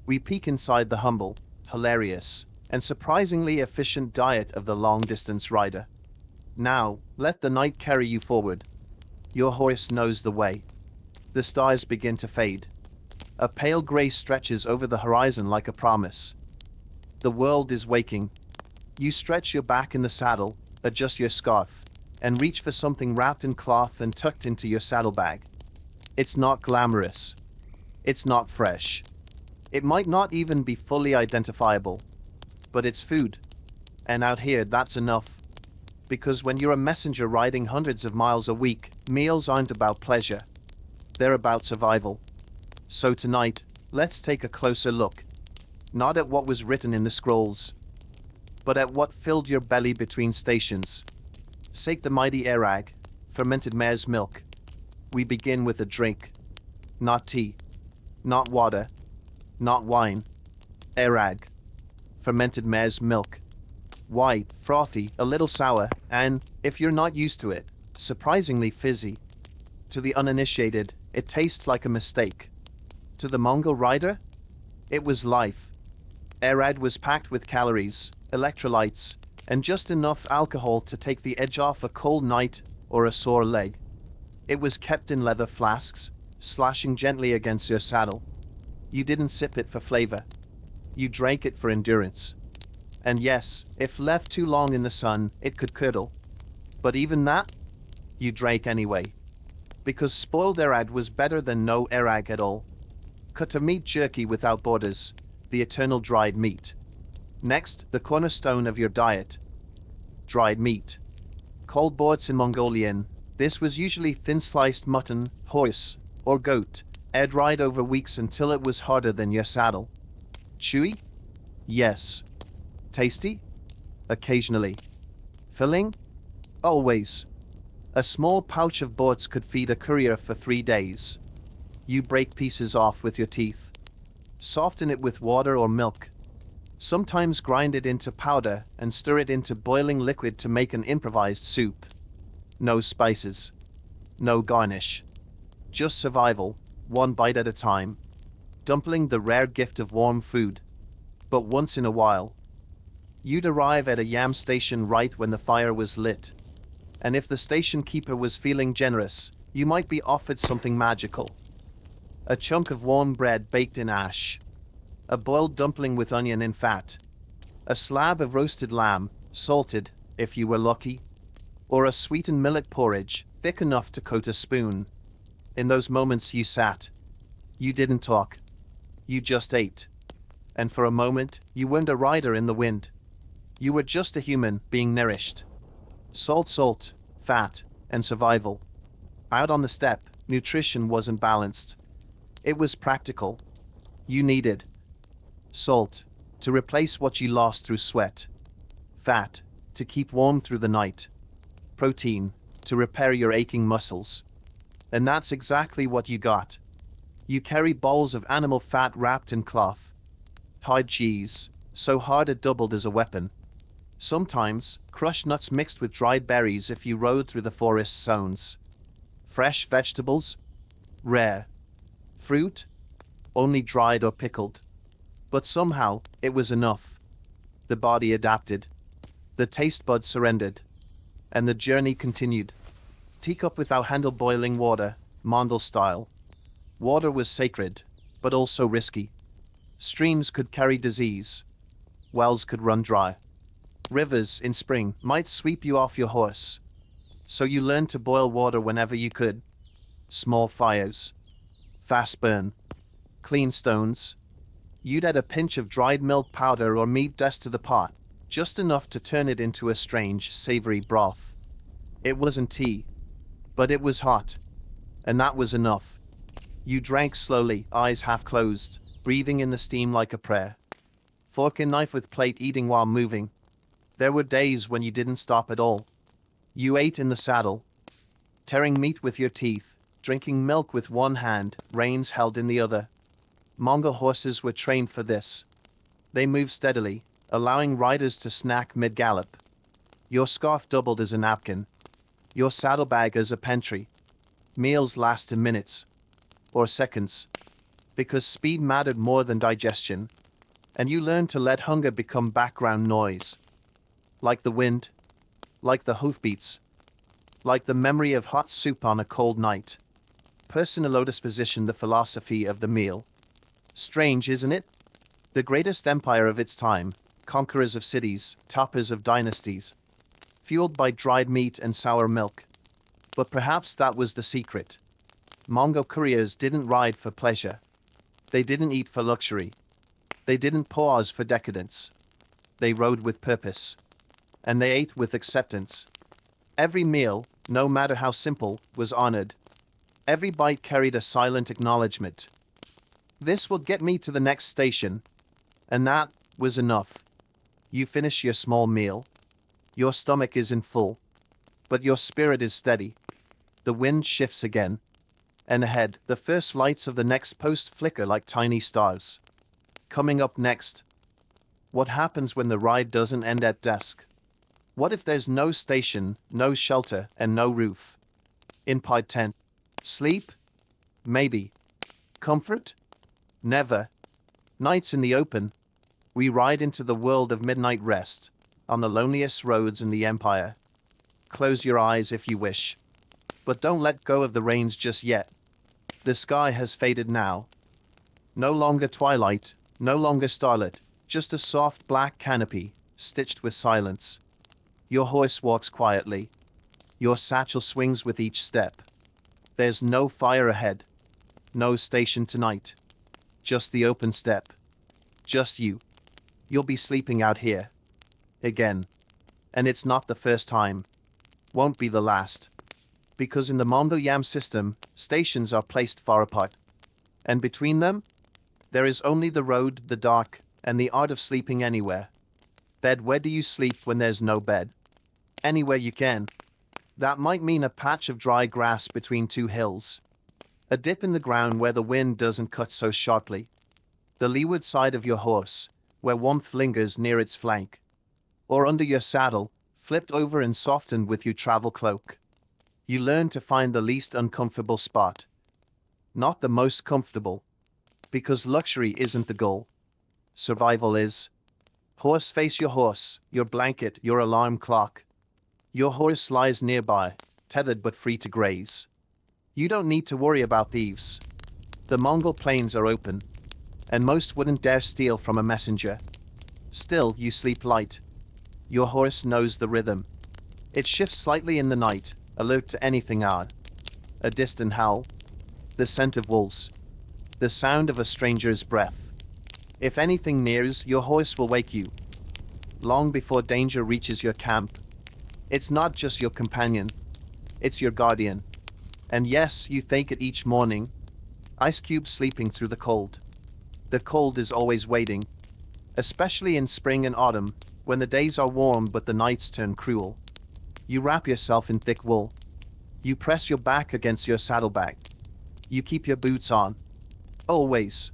We peek inside the humble, hilarious, and surprisingly efficient diet of the long-distance rider. Now, let the night carry you forward. Your horse knows the way. The stars begin to fade. A pale gray stretches over the horizon like a promise. The world is waking. You stretch your back in the saddle, adjust your scarf, and reach for something wrapped in cloth and tucked into your saddlebag. It's not glamorous. It's not fresh. It might not even be fully identifiable. But it's food. And out here, that's enough. Because when you're a messenger riding hundreds of miles a week, meals aren't about pleasure. They're about survival. So tonight, let's take a closer look. Not at what was written in the scrolls, but at what filled your belly between stations. Sake the mighty Erag, fermented mare's milk. We begin with a drink. Not tea. Not water. Not wine. Erag. Fermented mare's milk. White, frothy, a little sour, and, if you're not used to it, surprisingly fizzy. To the uninitiated, it tastes like a mistake. To the Mongol rider, it was life. Erad was packed with calories, electrolytes, and just enough alcohol to take the edge off a cold night or a sore leg. It was kept in leather flasks, slashing gently against your saddle. You didn't sip it for flavor. You drank it for endurance. And yes, if left too long in the sun, it could curdle. But even that, you drank anyway. Because spoiled Erad was better than no Erag at all. Cut a meat jerky without borders, the eternal dried meat. Next, the cornerstone of your diet. Dried meat. Called borts in Mongolian, this was usually thin-sliced mutton, horse, or goat, air-dried over weeks until it was harder than your saddle. Chewy? Yes. Tasty? Occasionally. Filling? Always. A small pouch of borts could feed a courier for 3 days. You break pieces off with your teeth. Soften it with water or milk. Sometimes grind it into powder and stir it into boiling liquid to make an improvised soup. No spices. No garnish. Just survival, one bite at a time. Dumpling, the rare gift of warm food. But once in a while, you'd arrive at a yam station right when the fire was lit. And if the station keeper was feeling generous, you might be offered something magical. A chunk of warm bread baked in ash. A boiled dumpling with onion in fat. A slab of roasted lamb, salted, if you were lucky. Or a sweetened millet porridge, thick enough to coat a spoon. In those moments you sat. You didn't talk. You just ate. And for a moment, you weren't a rider in the wind. You were just a human being nourished. Salt, fat, and survival. Out on the steppe, nutrition wasn't balanced. It was practical. You needed salt to replace what you lost through sweat. Fat to keep warm through the night. Protein to repair your aching muscles. And that's exactly what you got. You carried balls of animal fat wrapped in cloth. Hard cheese, so hard it doubled as a weapon. Sometimes, crushed nuts mixed with dried berries if you rode through the forest zones. Fresh vegetables? Rare. Fruit? Only dried or pickled. But somehow, it was enough. The body adapted. The taste buds surrendered. And the journey continued. Teacup without handle, boiling water, Mongol style. Water was sacred, but also risky. Streams could carry disease. Wells could run dry. Rivers, in spring, might sweep you off your horse. So you learned to boil water whenever you could. Small fires. Fast burn. Clean stones. You'd add a pinch of dried milk powder or meat dust to the pot, just enough to turn it into a strange, savory broth. It wasn't tea, but it was hot. And that was enough. You drank slowly, eyes half closed, breathing in the steam like a prayer. Fork and knife with plate, eating while moving. There were days when you didn't stop at all. You ate in the saddle, tearing meat with your teeth, drinking milk with one hand, reins held in the other. Mongol horses were trained for this. They moved steadily, allowing riders to snack mid-gallop. Your scarf doubled as a napkin. Your saddlebag as a pantry. Meals lasted minutes. Or seconds. Because speed mattered more than digestion. And you learned to let hunger become background noise. Like the wind. Like the hoofbeats. Like the memory of hot soup on a cold night. Personal disposition, the philosophy of the meal. Strange, isn't it? The greatest empire of its time, conquerors of cities, toppers of dynasties. Fueled by dried meat and sour milk. But perhaps that was the secret. Mongol couriers didn't ride for pleasure. They didn't eat for luxury. They didn't pause for decadence. They rode with purpose. And they ate with acceptance. Every meal, no matter how simple, was honored. Every bite carried a silent acknowledgement. This will get me to the next station. And that was enough. You finish your small meal. Your stomach isn't full. But your spirit is steady. The wind shifts again. And ahead, the first lights of the next post flicker like tiny stars. Coming up next, What happens when the ride doesn't end at dusk? What if there's no station, no shelter, and no roof? In pod 10. Sleep? Maybe. Comfort? Never. Nights in the open. We ride into the world of midnight rest, on the loneliest roads in the empire. Close your eyes if you wish. But don't let go of the reins just yet. The sky has faded now. No longer twilight, no longer starlit, just a soft black canopy, stitched with silence. Your horse walks quietly. Your satchel swings with each step. There's no fire ahead. No station tonight. Just the open steppe. Just you. You'll be sleeping out here. Again. And it's not the first time. Won't be the last. Because in the Mongol Yam system, stations are placed far apart. And between them, there is only the road, the dark, and the art of sleeping anywhere. Bed, where do you sleep when there's no bed? Anywhere you can. That might mean a patch of dry grass between two hills. A dip in the ground where the wind doesn't cut so sharply. The leeward side of your horse, where warmth lingers near its flank. Or under your saddle, flipped over and softened with your travel cloak. You learn to find the least uncomfortable spot. Not the most comfortable. Because luxury isn't the goal. Survival is. Horse, face your horse, your blanket, your alarm clock. Your horse lies nearby, tethered but free to graze. You don't need to worry about thieves. The Mongol plains are open, and most wouldn't dare steal from a messenger. Still, you sleep light. Your horse knows the rhythm. It shifts slightly in the night, alert to anything odd. A distant howl. The scent of wolves. The sound of a stranger's breath. If anything nears, your horse will wake you. Long before danger reaches your camp. It's not just your companion. It's your guardian. And yes, you think it each morning. Ice cubes sleeping through the cold. The cold is always waiting. Especially in spring and autumn, when the days are warm but the nights turn cruel. You wrap yourself in thick wool. You press your back against your saddlebag. You keep your boots on. Always.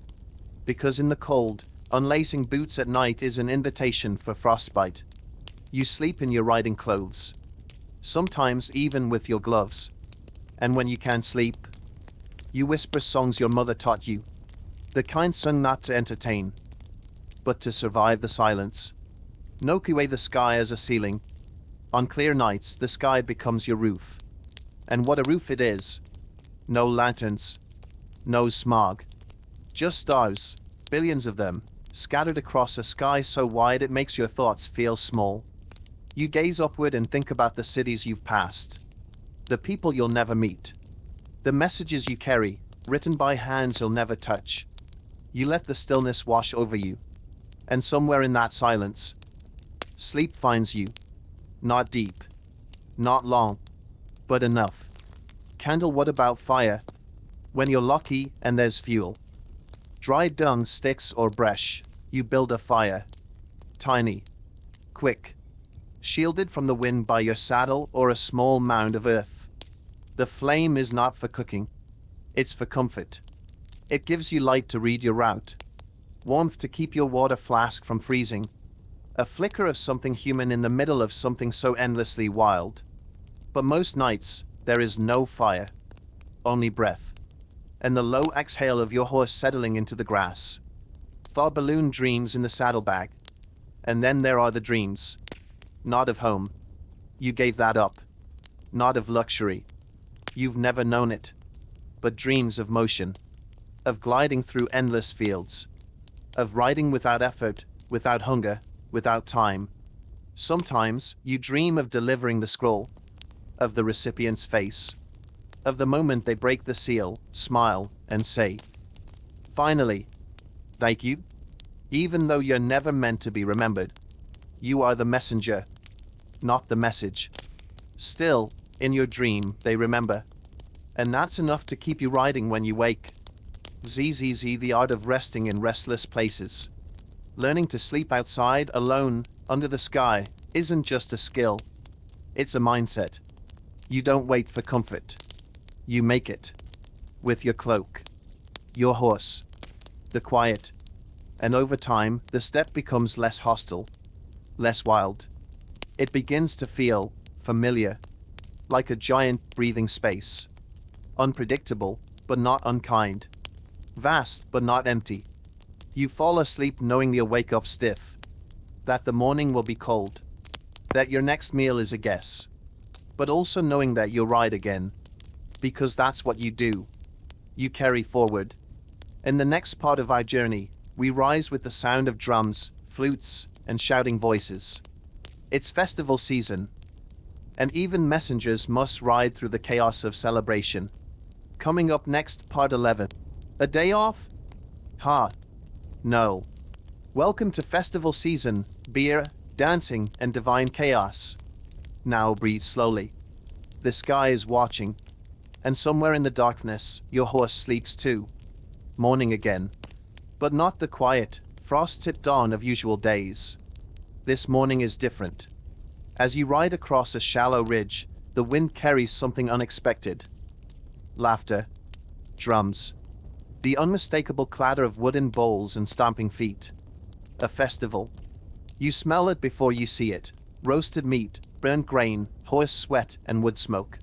Because in the cold, unlacing boots at night is an invitation for frostbite. You sleep in your riding clothes. Sometimes even with your gloves. And when you can't sleep, you whisper songs your mother taught you. The kind sung not to entertain, but to survive the silence. Noke away the sky as a ceiling. On clear nights, the sky becomes your roof. And what a roof it is. No lanterns. No smog. Just stars, billions of them, scattered across a sky so wide it makes your thoughts feel small. You gaze upward and think about the cities you've passed. The people you'll never meet. The messages you carry, written by hands you'll never touch. You let the stillness wash over you. And somewhere in that silence, sleep finds you. Not deep. Not long. But enough. Candle, what about fire? When you're lucky and there's fuel. Dry dung, sticks or brush, you build a fire. Tiny. Quick. Shielded from the wind by your saddle or a small mound of earth. The flame is not for cooking. It's for comfort. It gives you light to read your route. Warmth to keep your water flask from freezing. A flicker of something human in the middle of something so endlessly wild. But most nights, there is no fire. Only breath. And the low exhale of your horse settling into the grass. Thaw balloon dreams in the saddlebag. And then there are the dreams. Not of home. You gave that up. Not of luxury. You've never known it. But dreams of motion. Of gliding through endless fields. Of riding without effort, without hunger, without time. Sometimes, you dream of delivering the scroll. Of the recipient's face. Of the moment they break the seal, smile, and say, "Finally, thank you." Even though you're never meant to be remembered. You are the messenger, not the message. Still, in your dream, they remember. And that's enough to keep you riding when you wake. ZZZ, the art of resting in restless places. Learning to sleep outside, alone, under the sky, isn't just a skill. It's a mindset. You don't wait for comfort. You make it. With your cloak. Your horse. The quiet. And over time, the steppe becomes less hostile, less wild. It begins to feel familiar, like a giant breathing space. Unpredictable, but not unkind. Vast, but not empty. You fall asleep knowing you'll wake up stiff, that the morning will be cold, that your next meal is a guess, but also knowing that you'll ride again, because that's what you do. You carry forward. In the next part of our journey, we rise with the sound of drums, flutes, and shouting voices. It's festival season, and even messengers must ride through the chaos of celebration. Coming up next, part 11. A day off? Ha. No. Welcome to festival season, beer, dancing, and divine chaos. Now breathe slowly. The sky is watching, and somewhere in the darkness, your horse sleeps too. Morning again. But not the quiet, frost-tipped dawn of usual days. This morning is different. As you ride across a shallow ridge, the wind carries something unexpected. Laughter. Drums. The unmistakable clatter of wooden bowls and stomping feet. A festival. You smell it before you see it. Roasted meat, burnt grain, horse sweat, and wood smoke.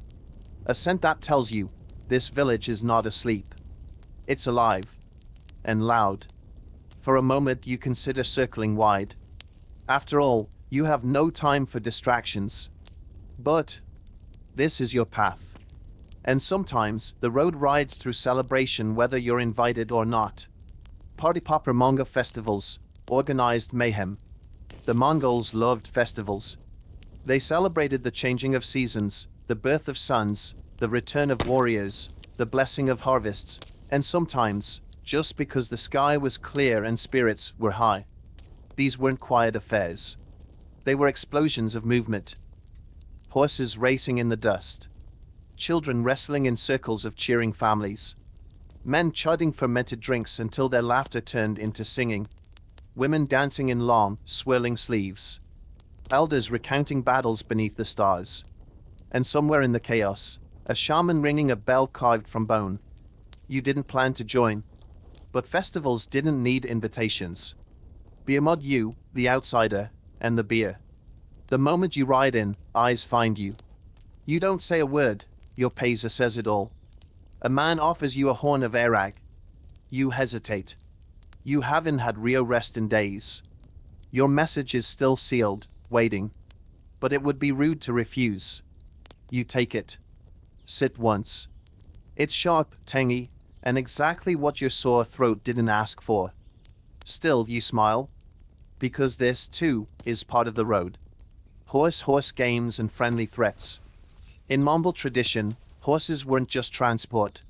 A scent that tells you, this village is not asleep. It's alive. And loud. For a moment you consider circling wide. After all, you have no time for distractions. But this is your path. And sometimes the road rides through celebration whether you're invited or not. Party popper Mongol festivals, organized mayhem. The Mongols loved festivals. They celebrated the changing of seasons, the birth of sons, the return of warriors, the blessing of harvests, and sometimes, just because the sky was clear and spirits were high. These weren't quiet affairs. They were explosions of movement. Horses racing in the dust. Children wrestling in circles of cheering families. Men chugging fermented drinks until their laughter turned into singing. Women dancing in long, swirling sleeves. Elders recounting battles beneath the stars. And somewhere in the chaos, a shaman ringing a bell carved from bone. You didn't plan to join. But festivals didn't need invitations. Be among you, the outsider, and the beer. The moment you ride in, eyes find you. You don't say a word, your pacer says it all. A man offers you a horn of arag. You hesitate. You haven't had real rest in days. Your message is still sealed, waiting. But it would be rude to refuse. You take it. Sit once. It's sharp, tangy, and exactly what your sore throat didn't ask for. Still you smile. Because this, too, is part of the road. Horse games and friendly threats. In Mongol tradition, horses weren't just transport.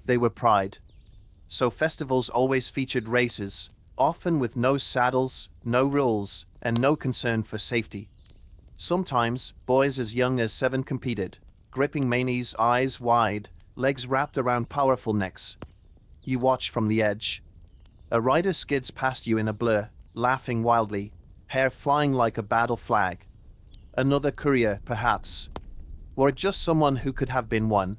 They were pride. So festivals always featured races, often with no saddles, no rules, and no concern for safety. Sometimes, boys as young as 7 competed, gripping manes, eyes wide, legs wrapped around powerful necks. You watch from the edge. A rider skids past you in a blur, laughing wildly, hair flying like a battle flag. Another courier, perhaps. Or just someone who could have been one.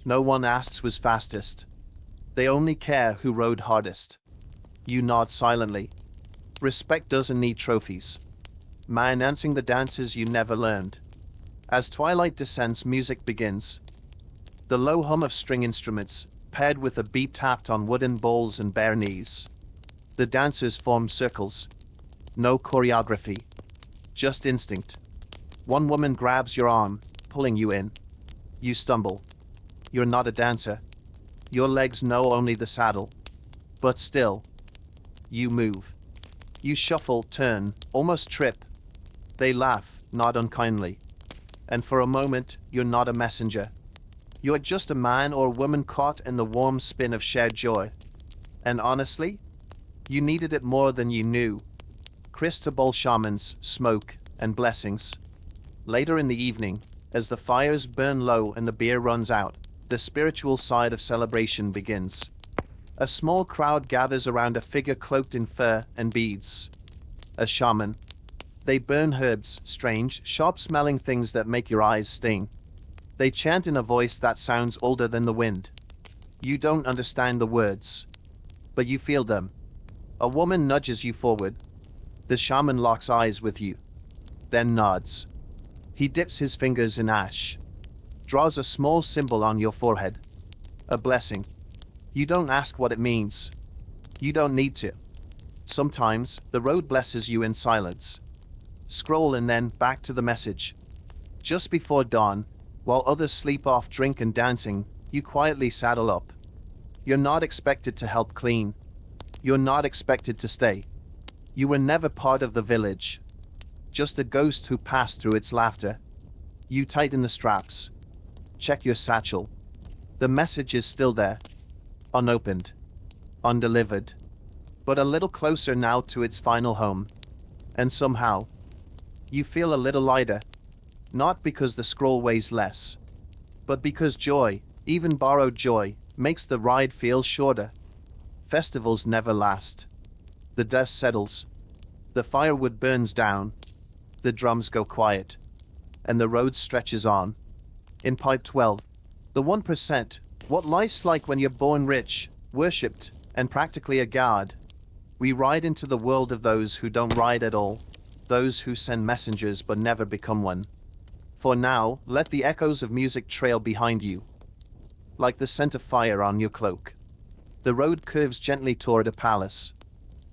No one asks who's fastest. They only care who rode hardest. You nod silently. Respect doesn't need trophies. Man announcing the dances you never learned. As twilight descends, music begins. The low hum of string instruments, paired with a beat tapped on wooden bowls and bare knees. The dancers form circles. No choreography. Just instinct. One woman grabs your arm, pulling you in. You stumble. You're not a dancer. Your legs know only the saddle. But still. You move. You shuffle, turn, almost trip. They laugh, not unkindly. And for a moment, you're not a messenger. You're just a man or woman caught in the warm spin of shared joy. And honestly, you needed it more than you knew. Crystal shamans, smoke, and blessings. Later in the evening, as the fires burn low and the beer runs out, the spiritual side of celebration begins. A small crowd gathers around a figure cloaked in fur and beads. A shaman. They burn herbs, strange, sharp-smelling things that make your eyes sting. They chant in a voice that sounds older than the wind. You don't understand the words, but you feel them. A woman nudges you forward. The shaman locks eyes with you, then nods. He dips his fingers in ash, draws a small symbol on your forehead. A blessing. You don't ask what it means. You don't need to. Sometimes, the road blesses you in silence. Scroll and then back to the message. Just before dawn, while others sleep off drink and dancing, you quietly saddle up. You're not expected to help clean. You're not expected to stay. You were never part of the village. Just a ghost who passed through its laughter. You tighten the straps. Check your satchel. The message is still there. Unopened. Undelivered. But a little closer now to its final home. And somehow, you feel a little lighter. Not because the scroll weighs less, but because joy, even borrowed joy, makes the ride feel shorter. Festivals never last. The dust settles. The firewood burns down. The drums go quiet. And the road stretches on. In part 12, the 1%, what life's like when you're born rich, worshipped, and practically a god. We ride into the world of those who don't ride at all. Those who send messengers but never become one. For now, let the echoes of music trail behind you. Like the scent of fire on your cloak. The road curves gently toward a palace.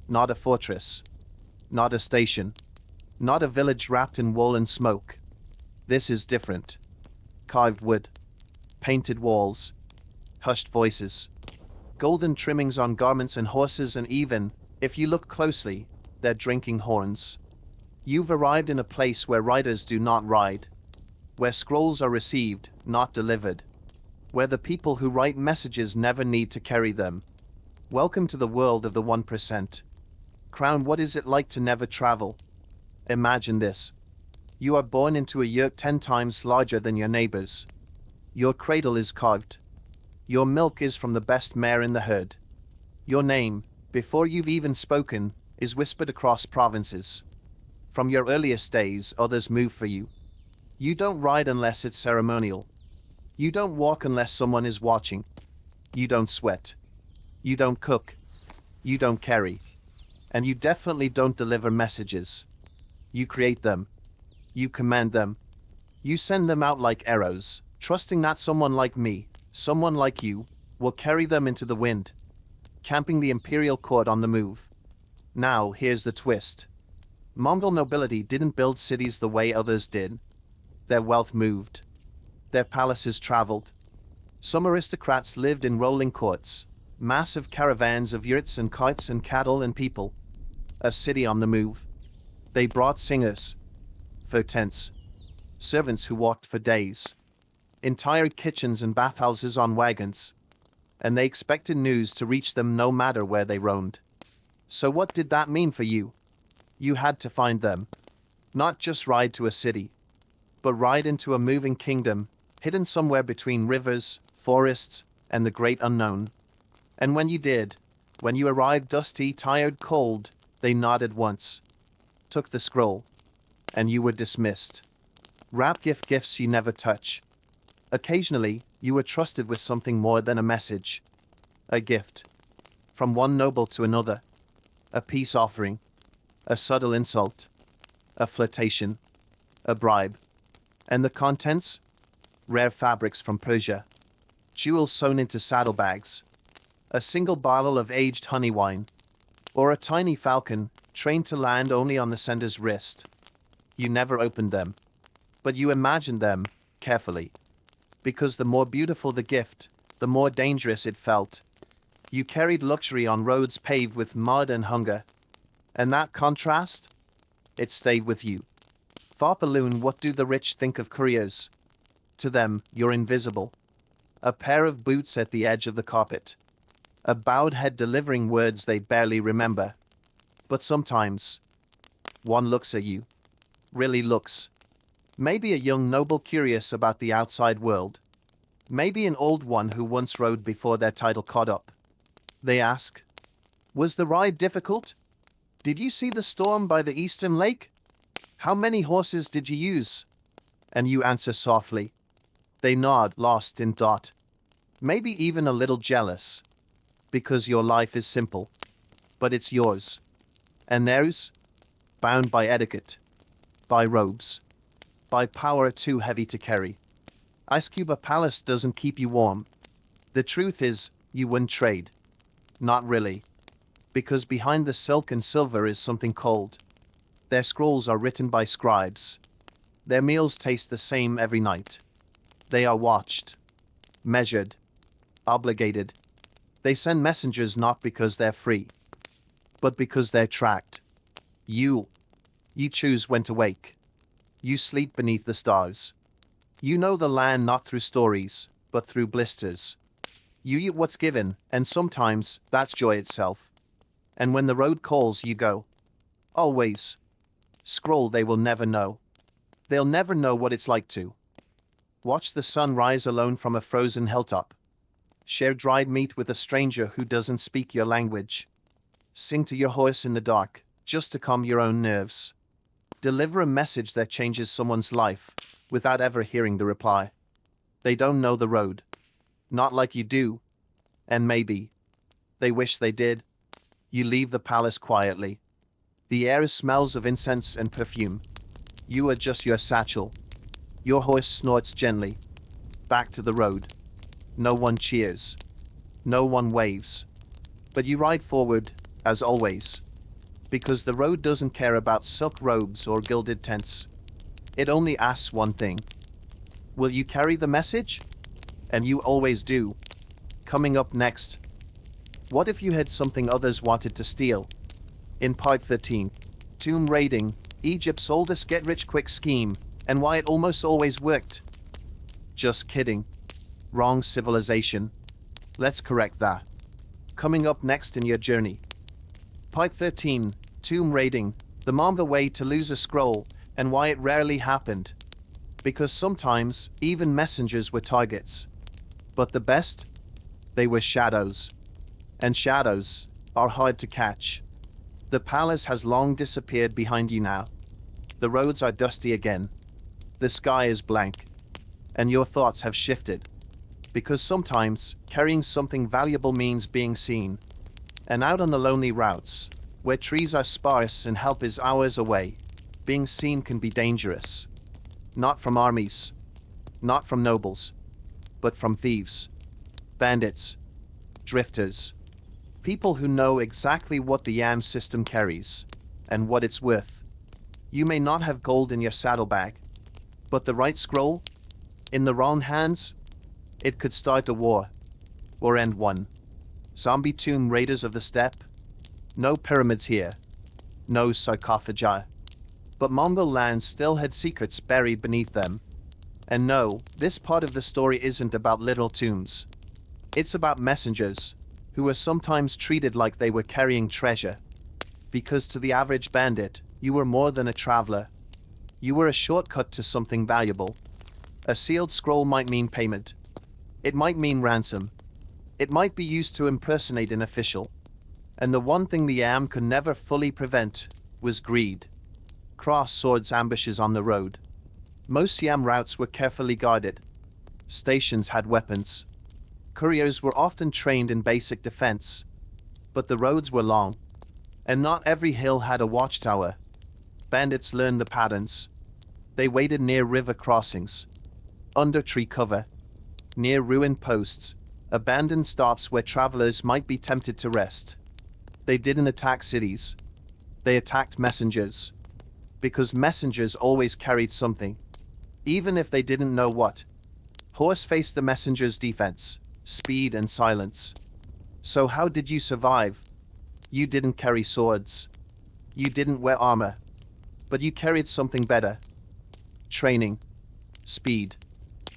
Not a fortress. Not a station. Not a village wrapped in wool and smoke. This is different. Carved wood. Painted walls. Hushed voices. Golden trimmings on garments and horses, and even, if you look closely, they're drinking horns. You've arrived in a place where riders do not ride. Where scrolls are received, not delivered. Where the people who write messages never need to carry them. Welcome to the world of the 1%. Crown, what is it like to never travel? Imagine this. You are born into a yurt 10 times larger than your neighbors. Your cradle is carved. Your milk is from the best mare in the herd. Your name, before you've even spoken, is whispered across provinces. From your earliest days, others move for you. You don't ride unless it's ceremonial. You don't walk unless someone is watching. You don't sweat. You don't cook. You don't carry. And you definitely don't deliver messages. You create them. You command them. You send them out like arrows, trusting that someone like me, someone like you, will carry them into the wind. Camping the imperial court on the move. Now, here's the twist. Mongol nobility didn't build cities the way others did. Their wealth moved. Their palaces traveled. Some aristocrats lived in rolling courts, massive caravans of yurts and carts and cattle and people. A city on the move. They brought singers, fur tents, servants who walked for days, entire kitchens and bathhouses on wagons, and they expected news to reach them no matter where they roamed. So what did that mean for you? You had to find them. Not just ride to a city, but ride into a moving kingdom, hidden somewhere between rivers, forests, and the great unknown. And when you did, when you arrived dusty, tired, cold, they nodded once, took the scroll, and you were dismissed. Wrap gifts you never touch. Occasionally, you were trusted with something more than a message. A gift. From one noble to another. A peace offering. A subtle insult. A flirtation. A bribe. And the contents? Rare fabrics from Persia. Jewels sewn into saddlebags. A single bottle of aged honey wine. Or a tiny falcon, trained to land only on the sender's wrist. You never opened them. But you imagined them, carefully. Because the more beautiful the gift, the more dangerous it felt. You carried luxury on roads paved with mud and hunger. And that contrast? It stayed with you. Farpaloon, what do the rich think of couriers? To them, you're invisible. A pair of boots at the edge of the carpet. A bowed head delivering words they barely remember. But sometimes, one looks at you. Really looks. Maybe a young noble curious about the outside world. Maybe an old one who once rode before their title caught up. They ask, was the ride difficult? Did you see the storm by the eastern lake? How many horses did you use? And you answer softly. They nod, lost in thought. Maybe even a little jealous. Because your life is simple. but it's yours. And theirs? Bound by etiquette, by robes, by power too heavy to carry. Ice Cube Palace doesn't keep you warm. The truth is, you wouldn't trade. Not really. Because behind the silk and silver is something cold. Their scrolls are written by scribes. Their meals taste the same every night. They are watched, measured, obligated. They send messengers not because they're free, but because they're tracked. You choose when to wake. You sleep beneath the stars. You know the land not through stories, but through blisters. You eat what's given, and sometimes that's joy itself. And when the road calls, you go. Always. Scroll they will never know. They'll never know what it's like to watch the sun rise alone from a frozen hilltop. Share dried meat with a stranger who doesn't speak your language. Sing to your horse in the dark, just to calm your own nerves. Deliver a message that changes someone's life, without ever hearing the reply. They don't know the road. Not like you do. And maybe they wish they did. You leave the palace quietly. The air smells of incense and perfume. You adjust your satchel. Your horse snorts gently. Back to the road. No one cheers. No one waves. But you ride forward, as always. Because the road doesn't care about silk robes or gilded tents. It only asks one thing. Will you carry the message? And you always do. Coming up next. What if you had something others wanted to steal? In part 13. Tomb raiding, Egypt's oldest get-rich-quick scheme, and why it almost always worked. Just kidding. Wrong civilization. Let's correct that. Coming up next in your journey. Part 13. Tomb raiding, the Mongol way to lose a scroll, and why it rarely happened. Because sometimes, even messengers were targets. But the best? They were shadows. And shadows are hard to catch. The palace has long disappeared behind you now. The roads are dusty again. The sky is blank. And your thoughts have shifted. Because sometimes, carrying something valuable means being seen. And out on the lonely routes, where trees are sparse and help is hours away, being seen can be dangerous. Not from armies. Not from nobles. But from thieves. Bandits. Drifters. People who know exactly what the YAM system carries, and what it's worth. You may not have gold in your saddlebag, but the right scroll, in the wrong hands, it could start a war, or end one. Zombie tomb raiders of the steppe? No pyramids here. No sarcophagi. But Mongol lands still had secrets buried beneath them. And no, this part of the story isn't about little tombs. It's about messengers, who were sometimes treated like they were carrying treasure. Because to the average bandit, you were more than a traveler. You were a shortcut to something valuable. A sealed scroll might mean payment. It might mean ransom. It might be used to impersonate an official. And the one thing the YAM could never fully prevent was greed. Cross swords ambushes on the road. Most YAM routes were carefully guarded. Stations had weapons. Couriers were often trained in basic defense. But the roads were long. And not every hill had a watchtower. Bandits learned the patterns. They waited near river crossings, under tree cover, near ruined posts, abandoned stops where travelers might be tempted to rest. They didn't attack cities. They attacked messengers. Because messengers always carried something, even if they didn't know what. Horse faced the messenger's defense, speed and silence. So how did you survive? You didn't carry swords. You didn't wear armor. But you carried something better. Training. Speed.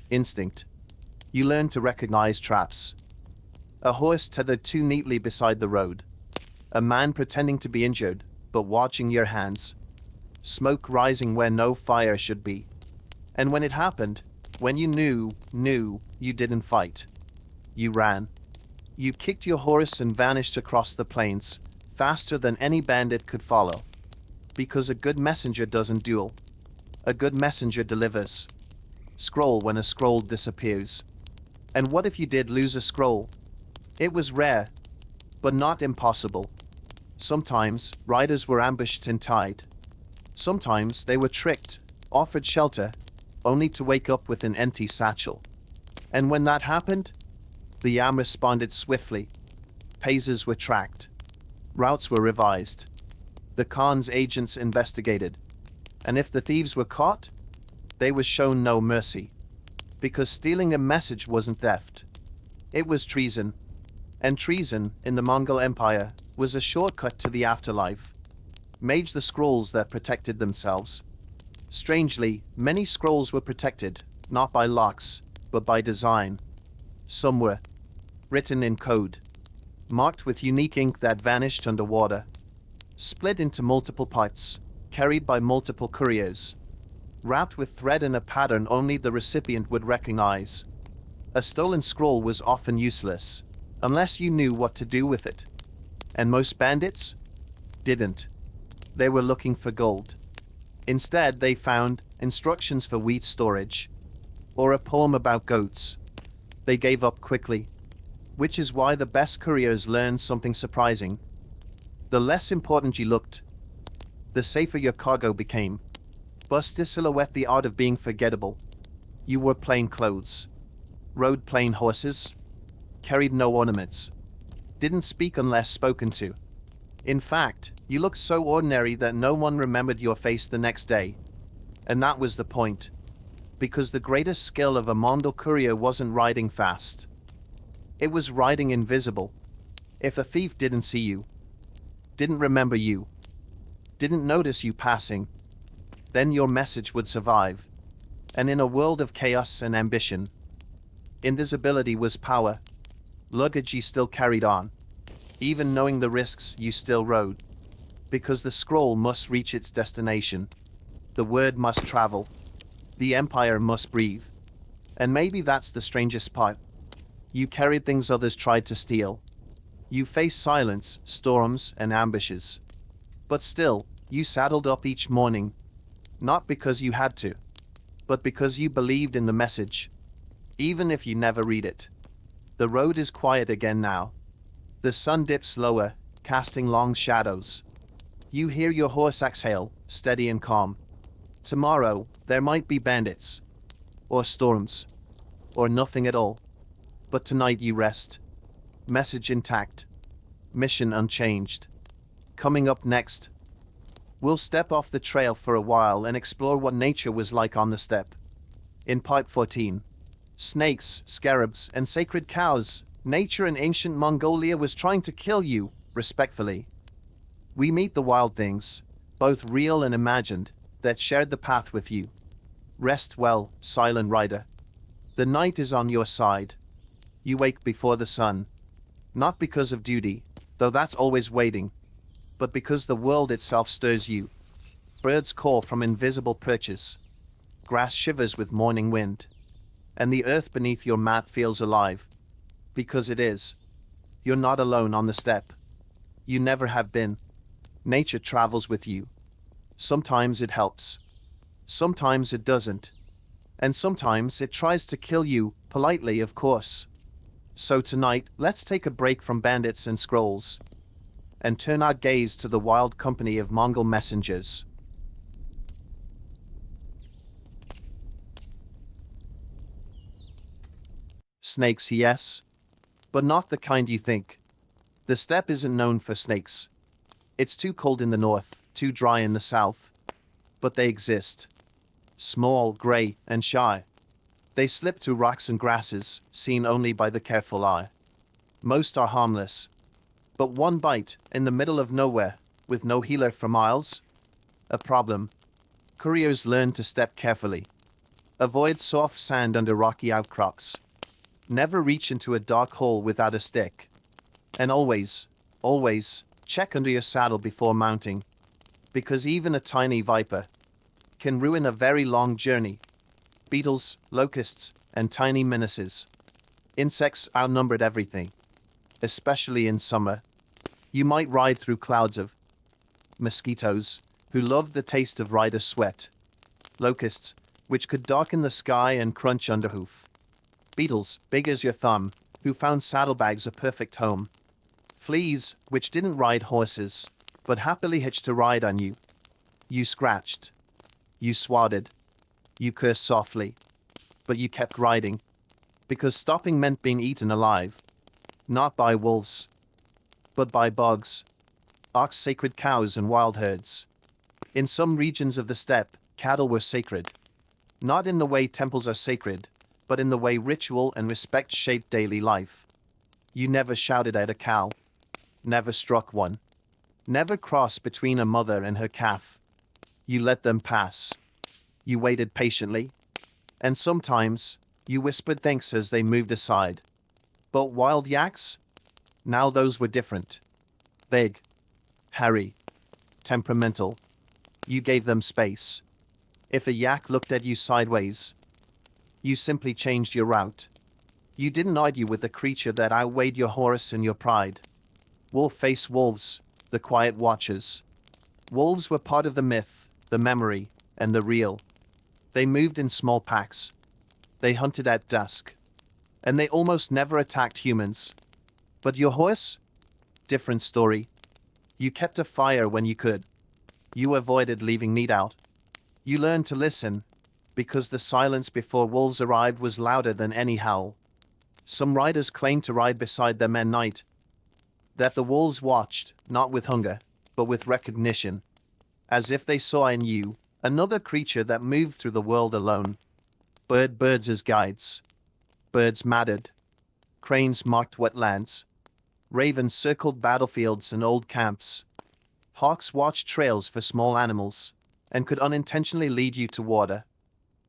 Instinct. You learned to recognize traps. A horse tethered too neatly beside the road. A man pretending to be injured, but watching your hands. Smoke rising where no fire should be. And when it happened, when you knew, you didn't fight. You ran. You kicked your horse and vanished across the plains, faster than any bandit could follow. Because a good messenger doesn't duel. A good messenger delivers. Scroll when a scroll disappears. And what if you did lose a scroll? It was rare, but not impossible. Sometimes, riders were ambushed and tied. Sometimes they were tricked, offered shelter, only to wake up with an empty satchel. And when that happened, the Yam responded swiftly. Paces were tracked. Routes were revised. The Khan's agents investigated. And if the thieves were caught, they were shown no mercy. Because stealing a message wasn't theft. It was treason. And treason, in the Mongol Empire, was a shortcut to the afterlife. Mage the scrolls that protected themselves. Strangely, many scrolls were protected, not by locks, but by design. Some were written in code, marked with unique ink that vanished underwater, split into multiple parts, carried by multiple couriers, wrapped with thread in a pattern only the recipient would recognize. A stolen scroll was often useless, unless you knew what to do with it. And most bandits didn't. They were looking for gold. Instead, they found instructions for wheat storage, or a poem about goats. They gave up quickly, which is why the best couriers learned something surprising. The less important you looked, the safer your cargo became. Bust to silhouette the art of being forgettable. You wore plain clothes, rode plain horses, carried no ornaments, didn't speak unless spoken to. In fact, you looked so ordinary that no one remembered your face the next day. And that was the point. Because the greatest skill of a Mongol courier wasn't riding fast. It was riding invisible. If a thief didn't see you, didn't remember you, didn't notice you passing, then your message would survive. And in a world of chaos and ambition, invisibility was power. Luggage you still carried on, even knowing the risks you still rode. Because the scroll must reach its destination. The word must travel. The empire must breathe. And maybe that's the strangest part. You carried things others tried to steal. You faced silence, storms, and ambushes. But still, you saddled up each morning. Not because you had to, but because you believed in the message. Even if you never read it. The road is quiet again now. The sun dips lower, casting long shadows. You hear your horse exhale, steady and calm. Tomorrow, there might be bandits. Or storms. Or nothing at all. But tonight you rest. Message intact. Mission unchanged. Coming up next, we'll step off the trail for a while and explore what nature was like on the steppe. In part 14, snakes, scarabs, and sacred cows, nature in ancient Mongolia was trying to kill you, respectfully. We meet the wild things, both real and imagined, that shared the path with you. Rest well, silent rider. The night is on your side. You wake before the sun. Not because of duty, though that's always waiting, but because the world itself stirs you. Birds call from invisible perches. Grass shivers with morning wind. And the earth beneath your mat feels alive. Because it is. You're not alone on the steppe. You never have been. Nature travels with you. Sometimes it helps. Sometimes it doesn't. And sometimes it tries to kill you, politely of course. So tonight, let's take a break from bandits and scrolls. And turn our gaze to the wild company of Mongol messengers. Snakes, yes. But not the kind you think. The steppe isn't known for snakes. It's too cold in the north, too dry in the south. But they exist. Small, gray, and shy. They slip through rocks and grasses, seen only by the careful eye. Most are harmless. But one bite, in the middle of nowhere, with no healer for miles? A problem. Couriers learn to step carefully. Avoid soft sand under rocky outcrops. Never reach into a dark hole without a stick. And always, check under your saddle before mounting. Because even a tiny viper can ruin a very long journey. Beetles, locusts, and tiny menaces. Insects outnumbered everything. Especially in summer. You might ride through clouds of mosquitoes, who loved the taste of rider sweat. Locusts, which could darken the sky and crunch underhoof. Beetles, big as your thumb, who found saddlebags a perfect home. Fleas, which didn't ride horses, but happily hitched a ride on you. You scratched. You swatted. You cursed softly. But you kept riding. Because stopping meant being eaten alive. Not by wolves, but by bugs, ox sacred cows and wild herds. In some regions of the steppe, cattle were sacred. Not in the way temples are sacred, but in the way ritual and respect shaped daily life. You never shouted at a cow. Never struck one. Never crossed between a mother and her calf. You let them pass. You waited patiently. And sometimes, you whispered thanks as they moved aside. But wild yaks? Now those were different. Big. Hairy. Temperamental. You gave them space. If a yak looked at you sideways, you simply changed your route. You didn't argue with the creature that outweighed your horse and your pride. Wolf-faced wolves, the quiet watchers. Wolves were part of the myth, the memory, and the real. They moved in small packs. They hunted at dusk. And they almost never attacked humans. But your horse? Different story. You kept a fire when you could. You avoided leaving meat out. You learned to listen, because the silence before wolves arrived was louder than any howl. Some riders claimed to ride beside them at night. That the wolves watched, not with hunger, but with recognition. As if they saw in you, another creature that moved through the world alone. Birds as guides. Birds mattered. Cranes marked wetlands. Ravens circled battlefields and old camps. Hawks watched trails for small animals, and could unintentionally lead you to water.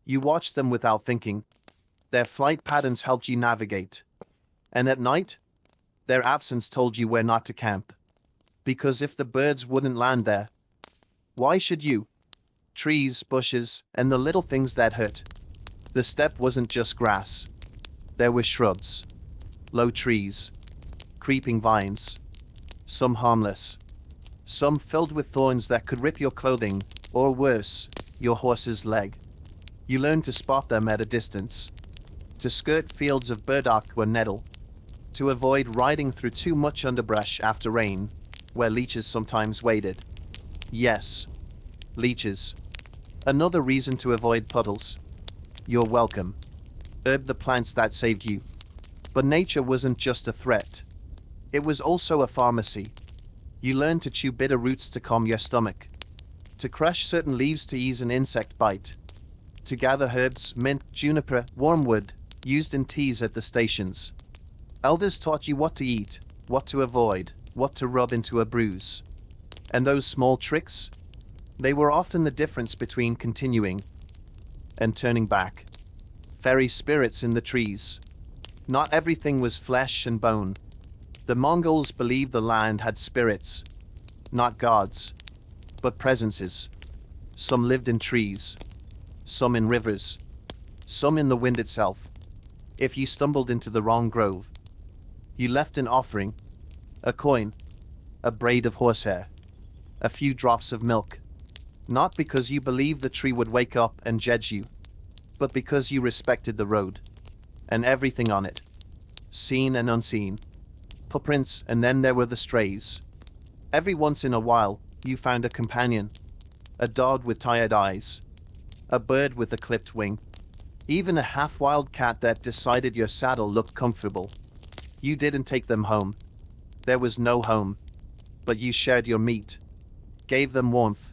You watched them without thinking. Their flight patterns helped you navigate. And at night, their absence told you where not to camp. Because if the birds wouldn't land there, why should you? Trees, bushes, and the little things that hurt. The steppe wasn't just grass. There were shrubs, low trees, creeping vines, some harmless, some filled with thorns that could rip your clothing, or worse, your horse's leg. You learned to spot them at a distance, to skirt fields of burdock or nettle, to avoid riding through too much underbrush after rain, where leeches sometimes waded. Yes, leeches. Another reason to avoid puddles. You're welcome. Herb the plants that saved you. But nature wasn't just a threat. It was also a pharmacy. You learned to chew bitter roots to calm your stomach, to crush certain leaves to ease an insect bite, to gather herbs, mint, juniper, wormwood, used in teas at the stations. Elders taught you what to eat, what to avoid, what to rub into a bruise. And those small tricks? They were often the difference between continuing and turning back. Fairy spirits in the trees. Not everything was flesh and bone. The Mongols believed the land had spirits, not gods, but presences. Some lived in trees, some in rivers, some in the wind itself. If you stumbled into the wrong grove, you left an offering, a coin, a braid of horsehair, a few drops of milk. Not because you believed the tree would wake up and judge you, but because you respected the road, and everything on it, seen and unseen. Footprints, and then there were the strays. Every once in a while, you found a companion, a dog with tired eyes, a bird with a clipped wing, even a half-wild cat that decided your saddle looked comfortable. You didn't take them home. There was no home, but you shared your meat, gave them warmth,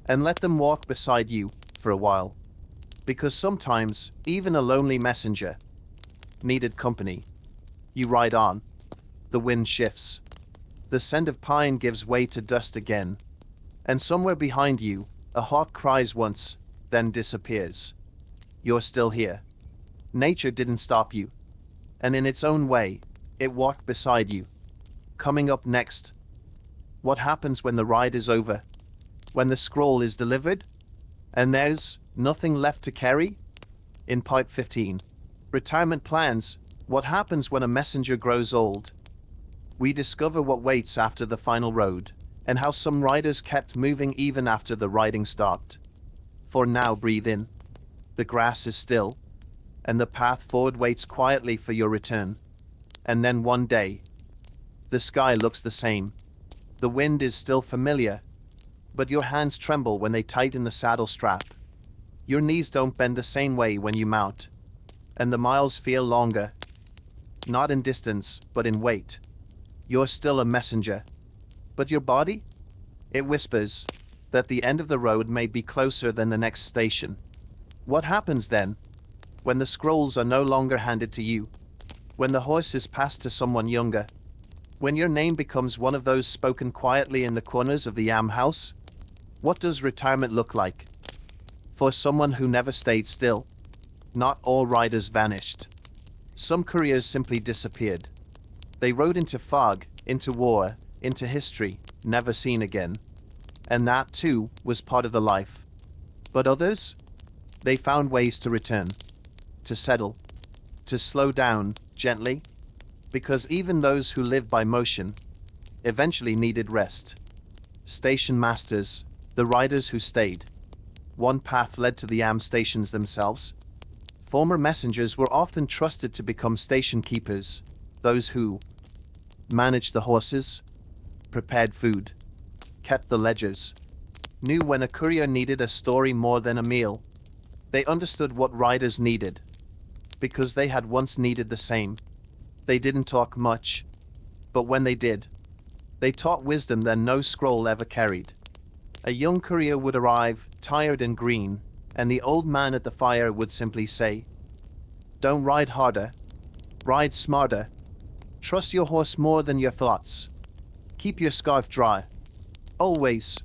and let them walk beside you for a while. Because sometimes, even a lonely messenger needed company. You ride on. The wind shifts. The scent of pine gives way to dust again. And somewhere behind you, a hawk cries once, then disappears. You're still here. Nature didn't stop you. And in its own way, it walked beside you. Coming up next. What happens when the ride is over? When the scroll is delivered? And there's nothing left to carry? In part 15. Retirement plans. What happens when a messenger grows old? We discover what waits after the final road, and how some riders kept moving even after the riding stopped. For now, breathe in. The grass is still, and the path forward waits quietly for your return. And then one day, The sky looks the same. The wind is still familiar, but your hands tremble when they tighten the saddle strap. Your knees don't bend the same way when you mount, and the miles feel longer, not in distance, but in weight. You're still a messenger, but your body? It whispers that the end of the road may be closer than the next station. What happens then, when the scrolls are no longer handed to you? When the horse is passed to someone younger? When your name becomes one of those spoken quietly in the corners of the yam house? What does retirement look like for someone who never stayed still? Not all riders vanished. Some couriers simply disappeared. They rode into fog, into war, into history, never seen again. And that, too, was part of the life. But others? They found ways to return, to settle, to slow down, gently, because even those who lived by motion eventually needed rest. Station masters, the riders who stayed. One path led to the yam stations themselves. Former messengers were often trusted to become station keepers, those who managed the horses, prepared food, kept the ledgers, knew when a courier needed a story more than a meal. They understood what riders needed, because they had once needed the same. They didn't talk much, but when they did, they taught wisdom that no scroll ever carried. A young courier would arrive, tired and green, and the old man at the fire would simply say, "Don't ride harder, ride smarter. Trust your horse more than your thoughts. Keep your scarf dry. Always."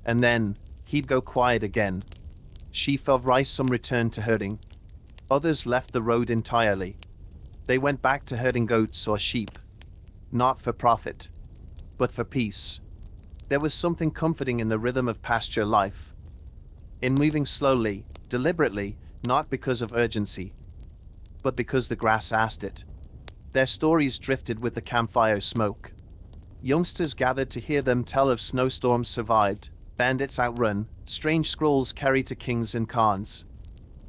And then, he'd go quiet again. Sheaf of rice, some returned to herding. Others left the road entirely. They went back to herding goats or sheep. Not for profit, but for peace. There was something comforting in the rhythm of pasture life. In moving slowly, deliberately, not because of urgency, but because the grass asked it. Their stories drifted with the campfire smoke. Youngsters gathered to hear them tell of snowstorms survived, bandits outrun, strange scrolls carried to kings and khans.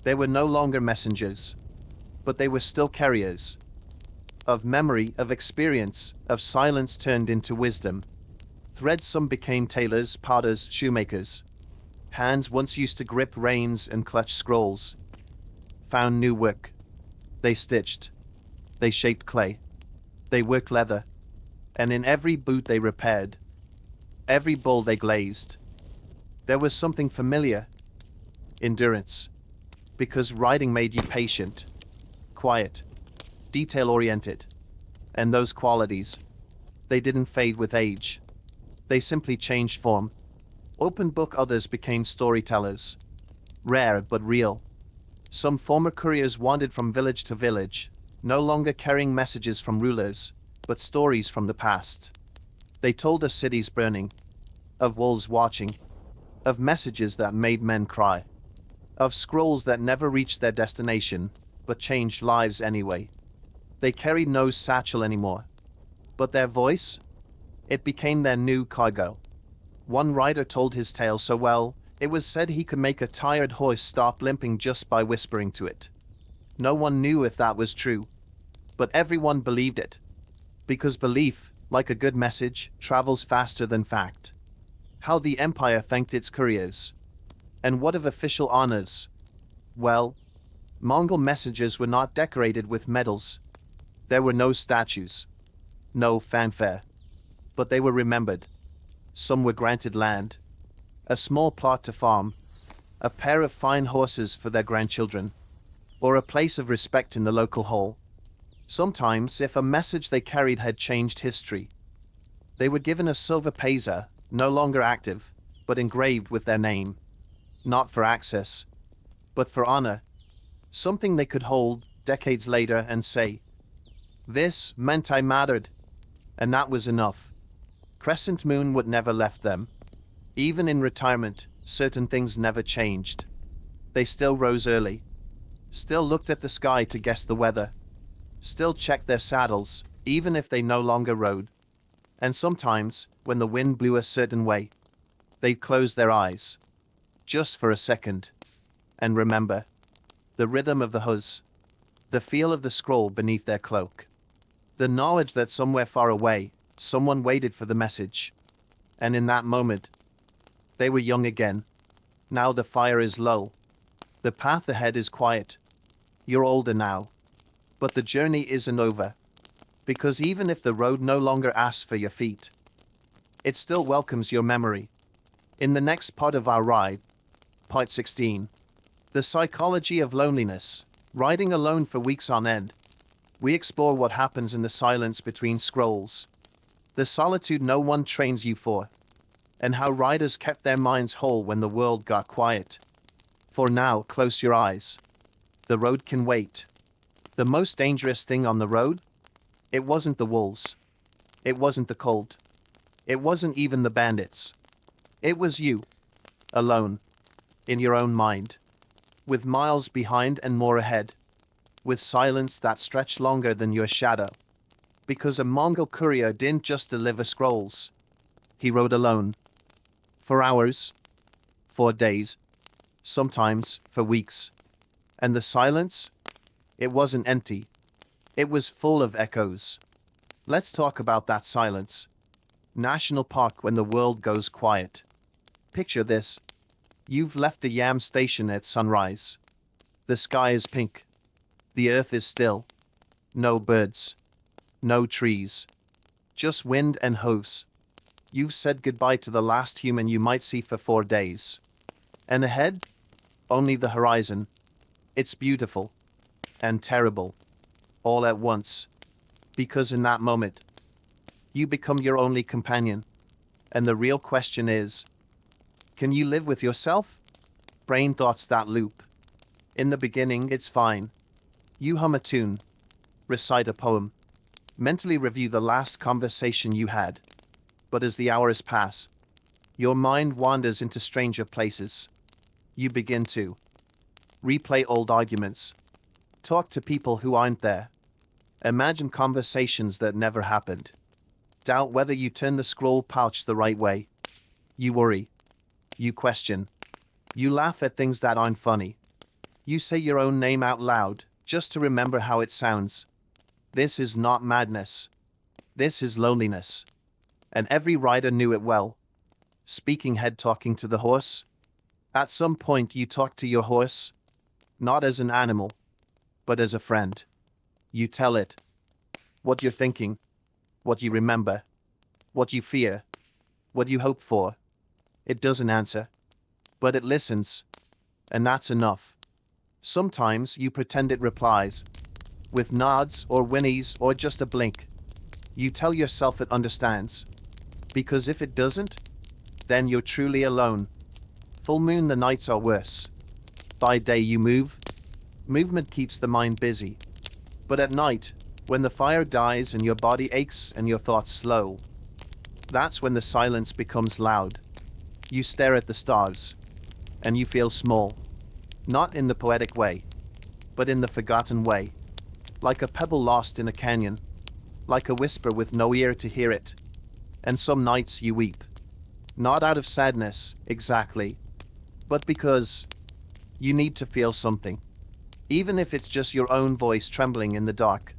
They were no longer messengers, but they were still carriers. Of memory, of experience, of silence turned into wisdom. Threads, some became tailors, potters, shoemakers. Hands once used to grip reins and clutch scrolls found new work. They stitched. They shaped clay. They worked leather. And in every boot they repaired. Every bowl they glazed. There was something familiar. Endurance. Because riding made you patient, quiet, detail-oriented. And those qualities, they didn't fade with age. They simply changed form. Open book, others became storytellers. Rare but real. Some former couriers wandered from village to village, no longer carrying messages from rulers, but stories from the past. They told of cities burning, of wolves watching, of messages that made men cry, of scrolls that never reached their destination, but changed lives anyway. They carried no satchel anymore, but their voice? It became their new cargo. One rider told his tale so well, it was said he could make a tired horse stop limping just by whispering to it. No one knew if that was true, but everyone believed it. Because belief, like a good message, travels faster than fact. How the empire thanked its couriers. And what of official honors? Well, Mongol messengers were not decorated with medals. There were no statues, no fanfare, but they were remembered. Some were granted land, a small plot to farm, a pair of fine horses for their grandchildren, or a place of respect in the local hall. Sometimes, if a message they carried had changed history, they were given a silver paisa, no longer active, but engraved with their name. Not for access, but for honor. Something they could hold decades later and say, "This meant I mattered," and that was enough. Crescent Moon would never left them. Even in retirement, certain things never changed. They still rose early, still looked at the sky to guess the weather, still checked their saddles, even if they no longer rode. And sometimes, when the wind blew a certain way, they'd close their eyes, just for a second, and remember the rhythm of the huzz, the feel of the scroll beneath their cloak, the knowledge that somewhere far away, Someone waited for the message. And in that moment, they were young again. Now the fire is low. The path ahead is quiet. You're older now. But the journey isn't over. Because even if the road no longer asks for your feet, it still welcomes your memory. In the next part of our ride, part 16, the psychology of loneliness, riding alone for weeks on end, we explore what happens in the silence between scrolls, the solitude no one trains you for, and how riders kept their minds whole when the world got quiet. For now, close your eyes. The road can wait. The most dangerous thing on the road? It wasn't the wolves. It wasn't the cold. It wasn't even the bandits. It was you. Alone. In your own mind. With miles behind and more ahead. With silence that stretched longer than your shadow. Because a Mongol courier didn't just deliver scrolls. He rode alone. For hours. For days. Sometimes for weeks. And the silence? It wasn't empty. It was full of echoes. Let's talk about that silence. National Park when the world goes quiet. Picture this. You've left the Yam station at sunrise. The sky is pink. The earth is still. No birds. No trees. Just wind and hooves. You've said goodbye to the last human you might see for 4 days. And ahead? Only the horizon. It's beautiful. And terrible. All at once. Because in that moment, you become your only companion. And the real question is, can you live with yourself? Brain thoughts that loop. In the beginning, it's fine. You hum a tune. Recite a poem. Mentally review the last conversation you had. But as the hours pass, your mind wanders into stranger places. You begin to replay old arguments. Talk to people who aren't there. Imagine conversations that never happened. Doubt whether you turn the scroll pouch the right way. You worry. You question. You laugh at things that aren't funny. You say your own name out loud, just to remember how it sounds. This is not madness. This is loneliness. And every rider knew it well. Speaking head talking to the horse. At some point you talk to your horse, not as an animal, but as a friend. You tell it what you're thinking, what you remember, what you fear, what you hope for. It doesn't answer, but it listens, and that's enough. Sometimes you pretend it replies, with nods or whinnies or just a blink. You tell yourself it understands, because if it doesn't, then you're truly alone. Full moon, the nights are worse. By day you move. Movement keeps the mind busy. But at night, when the fire dies and your body aches and your thoughts slow, that's when the silence becomes loud. You stare at the stars, and you feel small. Not in the poetic way, but in the forgotten way. Like a pebble lost in a canyon. Like a whisper with no ear to hear it. And some nights you weep. Not out of sadness, exactly, but because you need to feel something. Even if it's just your own voice trembling in the dark.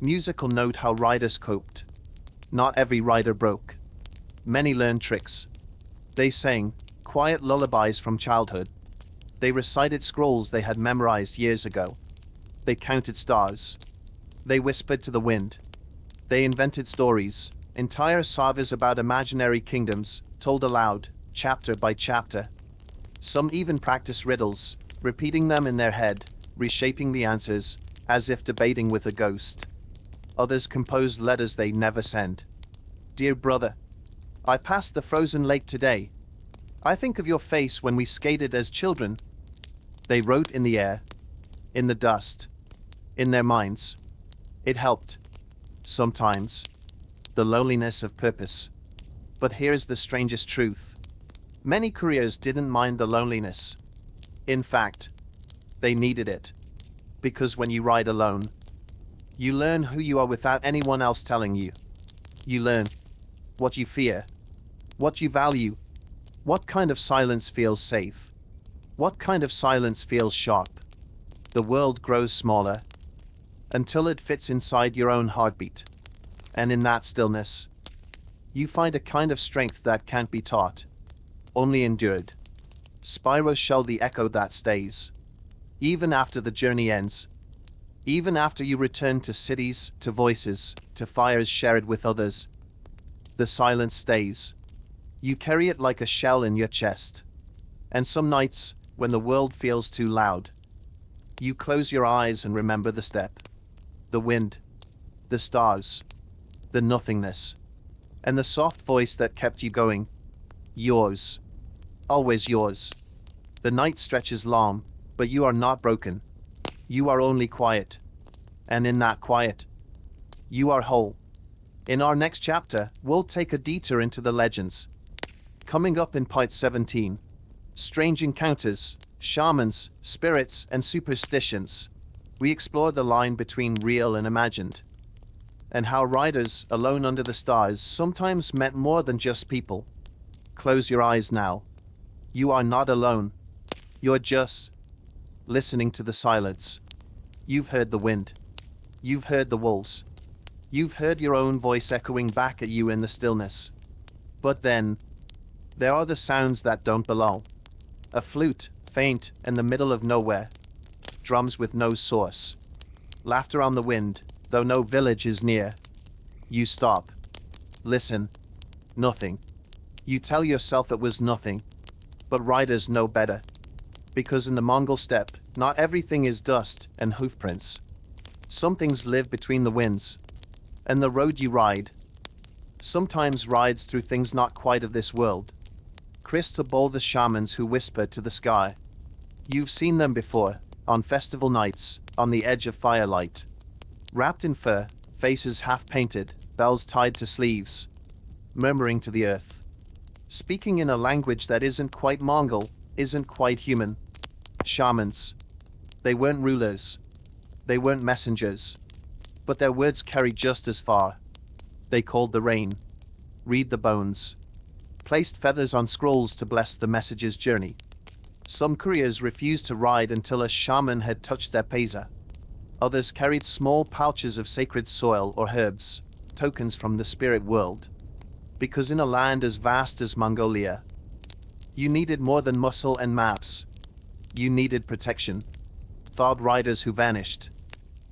Musical note how riders coped. Not every rider broke. Many learned tricks. They sang quiet lullabies from childhood. They recited scrolls they had memorized years ago. They counted stars. They whispered to the wind. They invented stories, entire sagas about imaginary kingdoms, told aloud, chapter by chapter. Some even practiced riddles, repeating them in their head, reshaping the answers, as if debating with a ghost. Others composed letters they never sent. Dear brother, I passed the frozen lake today. I think of your face when we skated as children. They wrote in the air, in the dust, in their minds. It helped. Sometimes. The loneliness of purpose. But here's the strangest truth. Many couriers didn't mind the loneliness. In fact, they needed it. Because when you ride alone, you learn who you are without anyone else telling you. You learn what you fear, what you value, what kind of silence feels safe, what kind of silence feels sharp. The world grows smaller until it fits inside your own heartbeat. And in that stillness, You find a kind of strength that can't be taught, only endured. Spyro shall the echo that stays. Even after the journey ends, even after you return to cities, to voices, to fires shared with others, the silence stays. You carry it like a shell in your chest. And some nights, when the world feels too loud, you close your eyes and remember the step, the wind, the stars, the nothingness, and the soft voice that kept you going. Yours. Always yours. The night stretches long, but you are not broken. You are only quiet. And in that quiet, you are whole. In our next chapter, we'll take a detour into the legends. Coming up in part 17, strange encounters, shamans, spirits, and superstitions. We explore the line between real and imagined, and how riders alone under the stars sometimes meant more than just people. Close your eyes now. You are not alone. You're just listening to the silence. You've heard the wind. You've heard the wolves. You've heard your own voice echoing back at you in the stillness. But then, there are the sounds that don't belong. A flute, faint, in the middle of nowhere. Drums with no source. Laughter on the wind, though no village is near. You stop. Listen. Nothing. You tell yourself it was nothing. But riders know better. Because in the Mongol steppe, not everything is dust and hoofprints. Some things live between the winds. And the road you ride sometimes rides through things not quite of this world. Crystal ball the shamans who whisper to the sky. You've seen them before, on festival nights, on the edge of firelight. Wrapped in fur, faces half-painted, bells tied to sleeves. Murmuring to the earth. Speaking in a language that isn't quite Mongol, isn't quite human. Shamans. They weren't rulers. They weren't messengers. But their words carried just as far. They called the rain. Read the bones. Placed feathers on scrolls to bless the message's journey. Some couriers refused to ride until a shaman had touched their pesa. Others carried small pouches of sacred soil or herbs, tokens from the spirit world. Because in a land as vast as Mongolia, you needed more than muscle and maps. You needed protection. Thawed riders who vanished.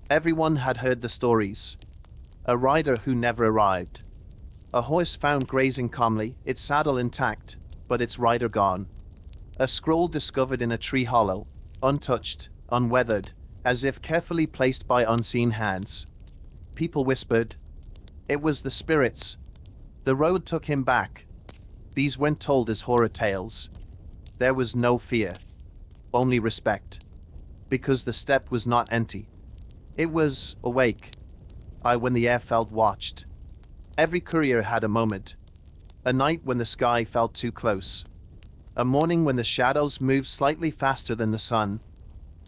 Everyone had heard the stories. A rider who never arrived. A horse found grazing calmly, its saddle intact, but its rider gone. A scroll discovered in a tree hollow, untouched, unweathered, as if carefully placed by unseen hands. People whispered. It was the spirits. The road took him back. These weren't told as horror tales. There was no fear. Only respect. Because the steppe was not empty. It was awake. When the air felt watched. Every courier had a moment. A night when the sky felt too close. A morning when the shadows moved slightly faster than the sun.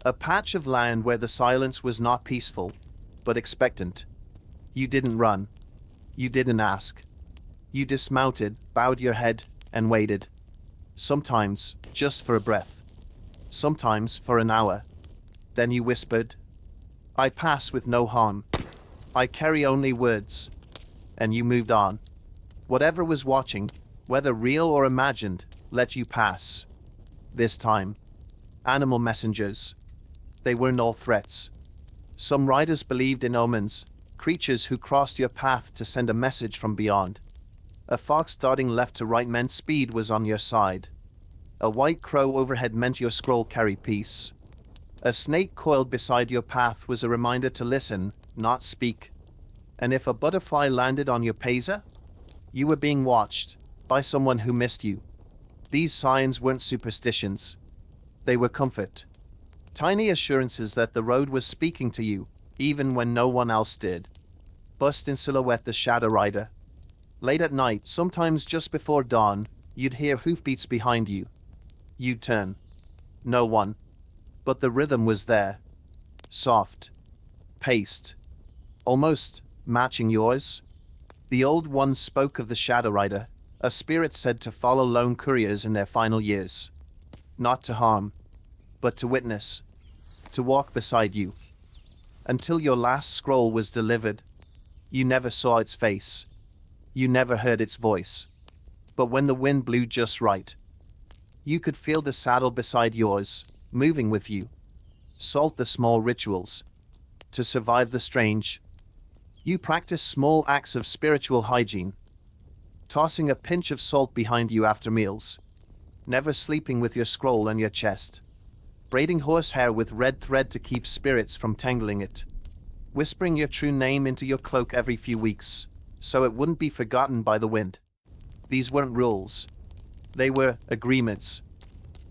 A patch of land where the silence was not peaceful, but expectant. You didn't run. You didn't ask. You dismounted, bowed your head, and waited. Sometimes, just for a breath. Sometimes for an hour. Then you whispered, I pass with no harm. I carry only words. And you moved on. Whatever was watching, whether real or imagined, let you pass. This time. Animal messengers. They weren't all threats. Some riders believed in omens, creatures who crossed your path to send a message from beyond. A fox darting left to right meant speed was on your side. A white crow overhead meant your scroll carried peace. A snake coiled beside your path was a reminder to listen, not speak. And if a butterfly landed on your pesa, you were being watched by someone who missed you. These signs weren't superstitions. They were comfort. Tiny assurances that the road was speaking to you, even when no one else did. Bust in silhouette the shadow rider. Late at night, sometimes just before dawn, you'd hear hoofbeats behind you. You'd turn. No one. But the rhythm was there. Soft. Paced. Almost matching yours. The old ones spoke of the shadow rider, a spirit said to follow lone couriers in their final years. Not to harm, but to witness. To walk beside you. Until your last scroll was delivered. You never saw its face. You never heard its voice. But when the wind blew just right, you could feel the saddle beside yours, moving with you. Salt the small rituals. To survive the strange, you practice small acts of spiritual hygiene. Tossing a pinch of salt behind you after meals. Never sleeping with your scroll on your chest. Braiding horsehair with red thread to keep spirits from tangling it. Whispering your true name into your cloak every few weeks, so it wouldn't be forgotten by the wind. These weren't rules. They were agreements.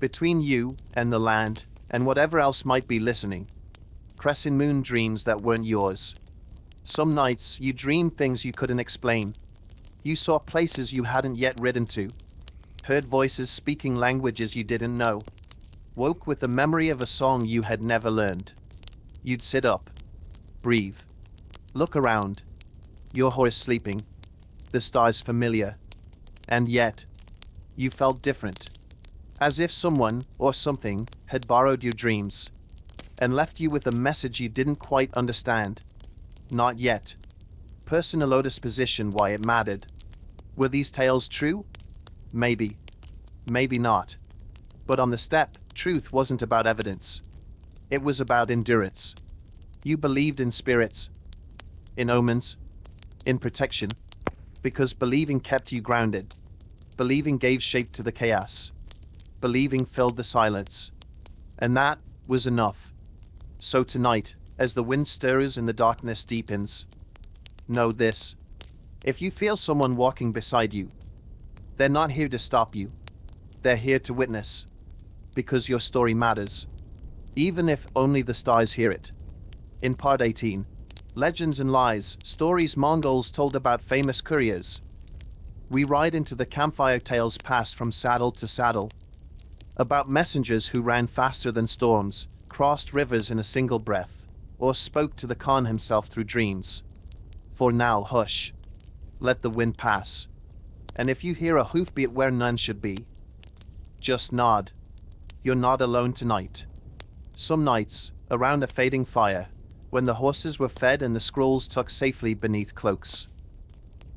Between you and the land, and whatever else might be listening. Crescent moon dreams that weren't yours. Some nights you dreamed things you couldn't explain. You saw places you hadn't yet ridden to. Heard voices speaking languages you didn't know. Woke with the memory of a song you had never learned. You'd sit up. Breathe. Look around. Your horse sleeping. The stars familiar. And yet, you felt different. As if someone, or something, had borrowed your dreams. And left you with a message you didn't quite understand. Not yet. Personal disposition why it mattered. Were these tales true? Maybe. Maybe not. But on the step, truth wasn't about evidence. It was about endurance. You believed in spirits. In omens. In protection. Because believing kept you grounded. Believing gave shape to the chaos. Believing filled the silence. And that was enough. So tonight, as the wind stirs and the darkness deepens, know this. If you feel someone walking beside you, they're not here to stop you. They're here to witness. Because your story matters. Even if only the stars hear it. In Part 18, Legends and Lies, stories Mongols told about famous couriers. We ride into the campfire tales passed from saddle to saddle. About messengers who ran faster than storms, crossed rivers in a single breath, or spoke to the Khan himself through dreams. For now, hush. Let the wind pass. And if you hear a hoofbeat where none should be, just nod. You're not alone tonight. Some nights, around a fading fire, when the horses were fed and the scrolls tucked safely beneath cloaks,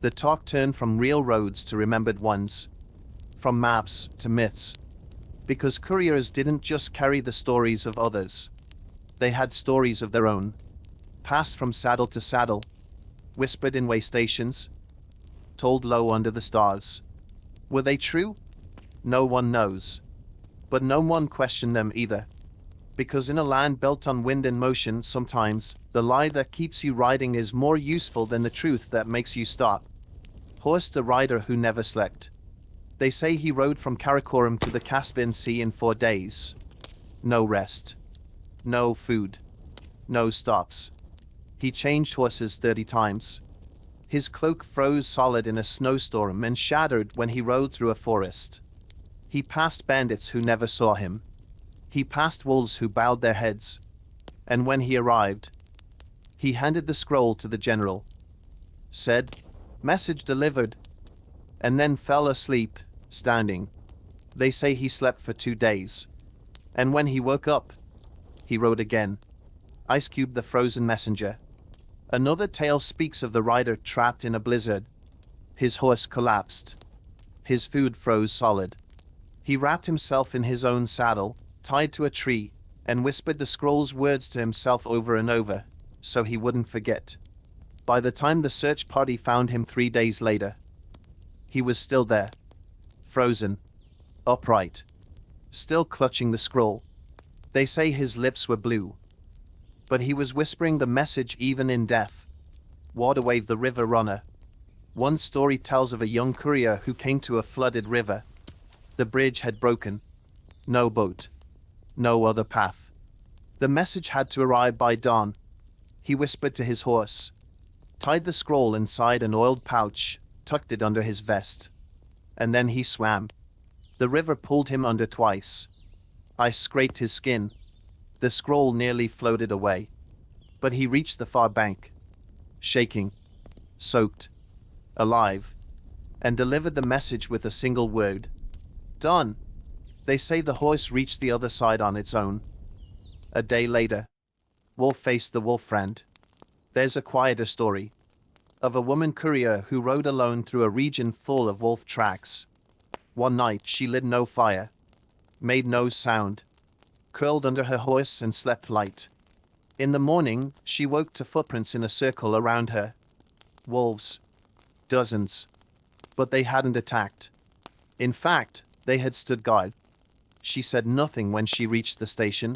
the talk turned from real roads to remembered ones, from maps to myths. Because couriers didn't just carry the stories of others. They had stories of their own, passed from saddle to saddle, whispered in way stations, told low under the stars. Were they true? No one knows. But no one questioned them either. Because in a land built on wind and motion, sometimes the lie that keeps you riding is more useful than the truth that makes you stop. Horse the rider who never slept. They say he rode from Karakoram to the Caspian Sea in 4 days. No rest. No food. No stops. He changed horses 30 times. His cloak froze solid in a snowstorm and shattered when he rode through a forest. He passed bandits who never saw him. He passed wolves who bowed their heads. And when he arrived, he handed the scroll to the general. Said, "Message delivered." And then fell asleep, standing. They say he slept for 2 days. And when he woke up, he rode again. Ice Cube the frozen messenger. Another tale speaks of the rider trapped in a blizzard. His horse collapsed. His food froze solid. He wrapped himself in his own saddle, tied to a tree, and whispered the scroll's words to himself over and over, so he wouldn't forget. By the time the search party found him 3 days later, he was still there. Frozen. Upright. Still clutching the scroll. They say his lips were blue. But he was whispering the message even in death. Waterwave the river runner. One story tells of a young courier who came to a flooded river. The bridge had broken. No boat. No other path. The message had to arrive by dawn. He whispered to his horse. Tied the scroll inside an oiled pouch, tucked it under his vest. And then he swam. The river pulled him under twice. Ice scraped his skin. The scroll nearly floated away. But he reached the far bank. Shaking. Soaked. Alive. And delivered the message with a single word. Done. They say the horse reached the other side on its own. A day later, Wolf faced the wolf friend. There's a quieter story. of a woman courier who rode alone through a region full of wolf tracks. One night she lit no fire, made no sound, curled under her horse and slept light. In the morning, she woke to footprints in a circle around her. Wolves. Dozens. But they hadn't attacked. In fact, they had stood guard. She said nothing when she reached the station,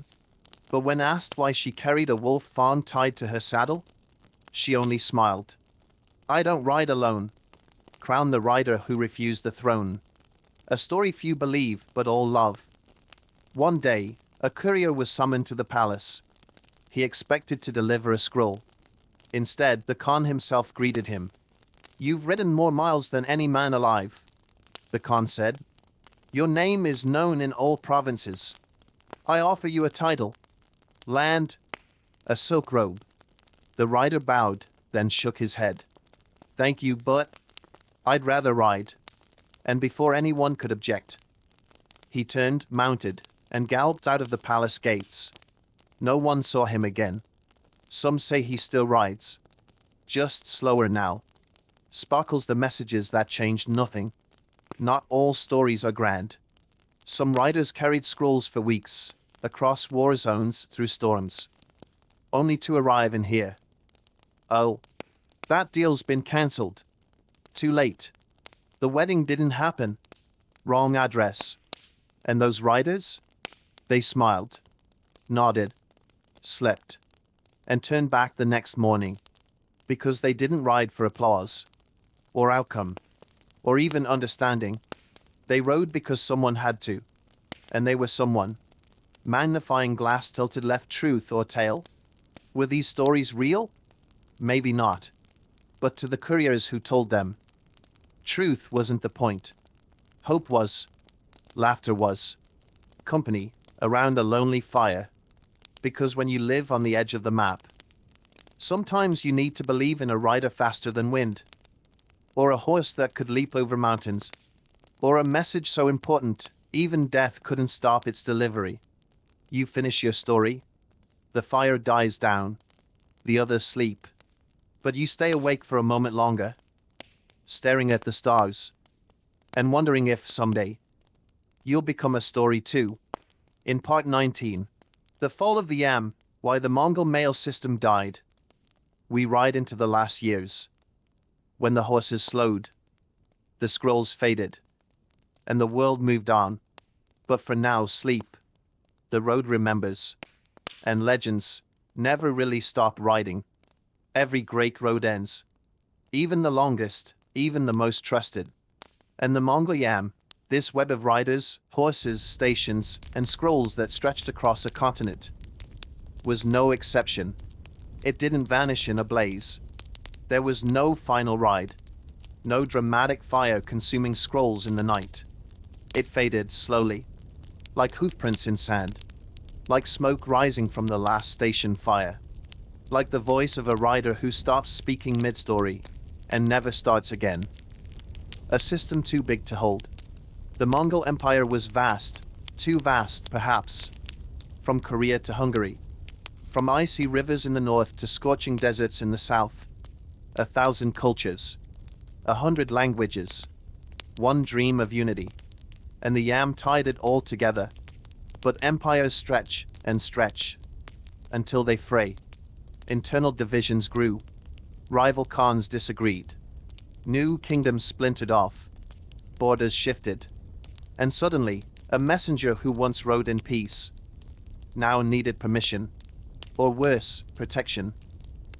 but when asked why she carried a wolf fawn tied to her saddle, she only smiled. "I don't ride alone," crowned the rider who refused the throne. A story few believe, but all love. One day, a courier was summoned to the palace. He expected to deliver a scroll. Instead, the Khan himself greeted him. "You've ridden more miles than any man alive," the Khan said. "Your name is known in all provinces. I offer you a title. Land, a silk robe." The rider bowed, then shook his head. "Thank you, but I'd rather ride." And before anyone could object, he turned, mounted, and galloped out of the palace gates. No one saw him again. Some say he still rides, just slower now. Sparkles the messages that changed nothing. Not all stories are grand. Some riders carried scrolls for weeks, across war zones, through storms, only to arrive in here. Oh, that deal's been cancelled. Too late. The wedding didn't happen. Wrong address. And those riders? They smiled, nodded, slept, and turned back the next morning, because they didn't ride for applause, or outcome, or even understanding. They rode because someone had to, and they were someone. Magnifying glass tilted left, truth or tale? Were these stories real? Maybe not. But to the couriers who told them, truth wasn't the point. Hope was. Laughter was. Company around a lonely fire. Because when you live on the edge of the map, sometimes you need to believe in a rider faster than wind, or a horse that could leap over mountains, or a message so important even death couldn't stop its delivery. You finish your story, the fire dies down, the others sleep, but you stay awake for a moment longer, staring at the stars, and wondering if someday you'll become a story too. In part 19, The Fall of the Yam, Why the Mongol Mail System Died, we ride into the last years, when the horses slowed, the scrolls faded, and the world moved on. But for now, sleep. The road remembers, and legends never really stop riding. Every great road ends, even the longest, even the most trusted. And the Mongol Yam, this web of riders, horses, stations, and scrolls that stretched across a continent, was no exception. It didn't vanish in a blaze. There was no final ride, no dramatic fire consuming scrolls in the night. It faded slowly, like hoofprints in sand, like smoke rising from the last station fire, like the voice of a rider who stops speaking mid-story and never starts again. A system too big to hold. The Mongol Empire was vast, too vast, perhaps. From Courier to Hungary, from icy rivers in the north to scorching deserts in the south. 1,000 cultures, 100 languages, one dream of unity. And the Yam tied it all together. But empires stretch and stretch until they fray. Internal divisions grew. Rival khans disagreed. New kingdoms splintered off. Borders shifted. And suddenly, a messenger who once rode in peace now needed permission, or worse, protection.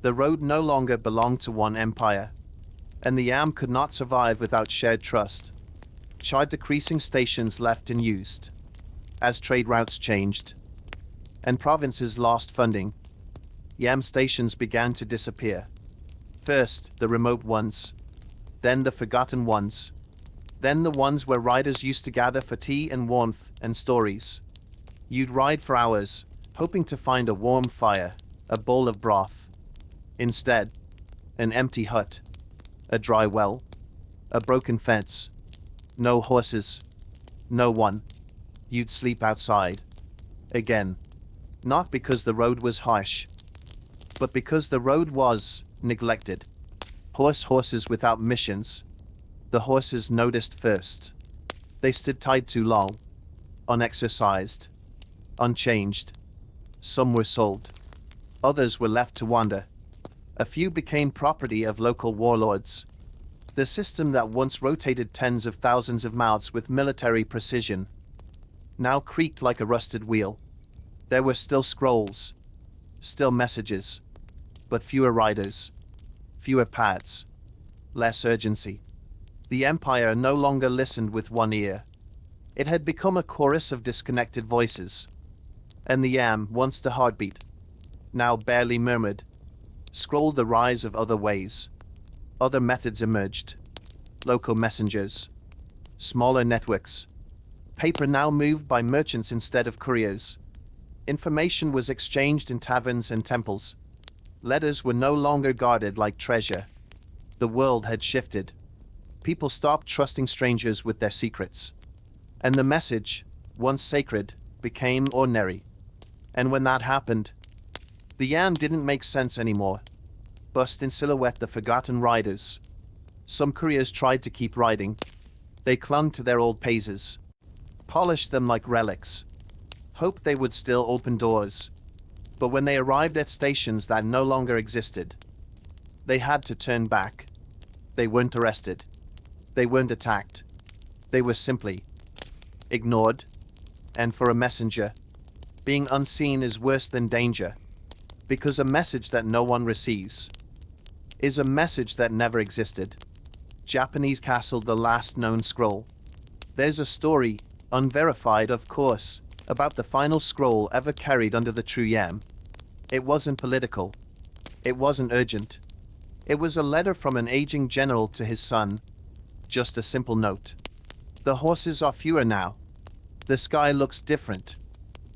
The road no longer belonged to one empire, and the Yam could not survive without shared trust. Charred decreasing stations left unused, as trade routes changed, and provinces lost funding. Yam stations began to disappear. First, the remote ones, then the forgotten ones, then the ones where riders used to gather for tea and warmth and stories. You'd ride for hours, hoping to find a warm fire, a bowl of broth. Instead, an empty hut, a dry well, a broken fence. No horses, no one. You'd sleep outside. Again. Not because the road was harsh, but because the road was neglected. Horses without missions. The horses noticed first. They stood tied too long, unexercised, unchanged. Some were sold. Others were left to wander. A few became property of local warlords. The system that once rotated tens of thousands of mouths with military precision now creaked like a rusted wheel. There were still scrolls, still messages, but fewer riders, fewer paths, less urgency. The Empire no longer listened with one ear. It had become a chorus of disconnected voices. And the yam, once the heartbeat, now barely murmured, scrolled the rise of other ways. Other methods emerged. Local messengers, smaller networks. Paper now moved by merchants instead of couriers. Information was exchanged in taverns and temples. Letters were no longer guarded like treasure. The world had shifted. People stopped trusting strangers with their secrets. And the message, once sacred, became ordinary. And when that happened, the yarn didn't make sense anymore. Bust in silhouette the forgotten riders. Some couriers tried to keep riding. They clung to their old paces, polished them like relics, hoped they would still open doors. But when they arrived at stations that no longer existed, they had to turn back. They weren't arrested. They weren't attacked. They were simply ignored. And for a messenger, being unseen is worse than danger, because a message that no one receives is a message that never existed. Japanese Castle, the last known scroll. There's a story, unverified of course, about the final scroll ever carried under the true yam. It wasn't political. It wasn't urgent. It was a letter from an aging general to his son. Just a simple note. The horses are fewer now. The sky looks different.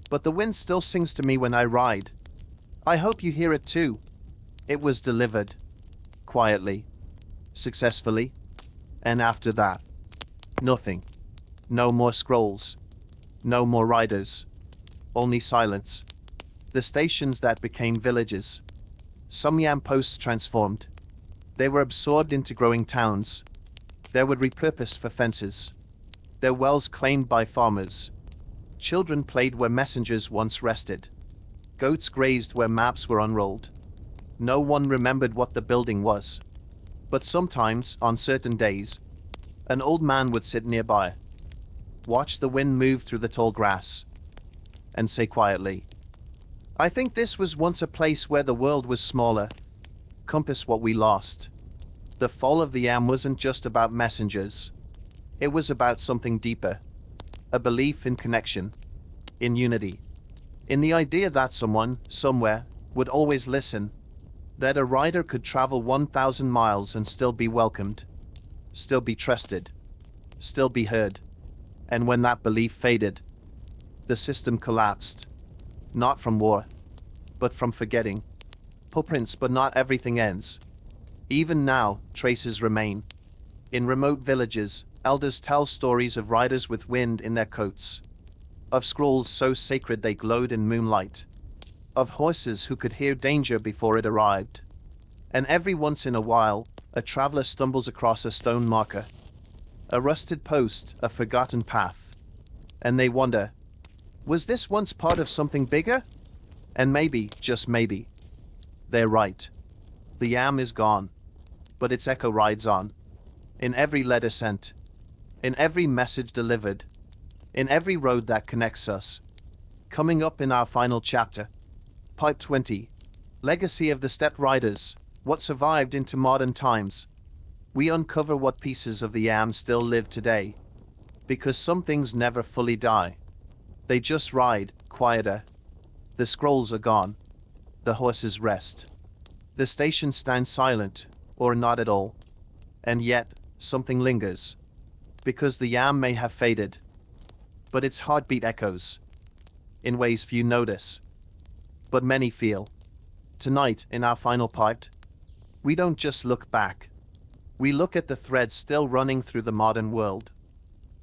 But the wind still sings to me when I ride. I hope you hear it too. It was delivered. Quietly. Successfully. And after that, nothing. No more scrolls. No more riders. Only silence. The stations that became villages. Some yam posts transformed. They were absorbed into growing towns. They were repurposed for fences. Their wells claimed by farmers. Children played where messengers once rested. Goats grazed where maps were unrolled. No one remembered what the building was. But sometimes, on certain days, an old man would sit nearby, watch the wind move through the tall grass, and say quietly, "I think this was once a place where the world was smaller. Compass what we lost." The fall of the yam wasn't just about messengers. It was about something deeper. A belief in connection, in unity, in the idea that someone, somewhere, would always listen. That a rider could travel 1,000 miles and still be welcomed, still be trusted, still be heard. And when that belief faded, the system collapsed. Not from war, but from forgetting. Footprints, but not everything ends. Even now, traces remain. In remote villages, elders tell stories of riders with wind in their coats, of scrolls so sacred they glowed in moonlight, of horses who could hear danger before it arrived. And every once in a while, a traveler stumbles across a stone marker, a rusted post, a forgotten path. And they wonder, was this once part of something bigger? And maybe, just maybe, they're right. The yam is gone, but its echo rides on. In every letter sent, in every message delivered, in every road that connects us. Coming up in our final chapter, Part 20, Legacy of the Steppe Riders, What Survived into Modern Times. We uncover what pieces of the yam still live today. Because some things never fully die. They just ride, quieter. The scrolls are gone. The horses rest. The station stands silent, or not at all. And yet, something lingers. Because the yam may have faded, but its heartbeat echoes. In ways few notice, but many feel. Tonight, in our final part, we don't just look back. We look at the threads still running through the modern world.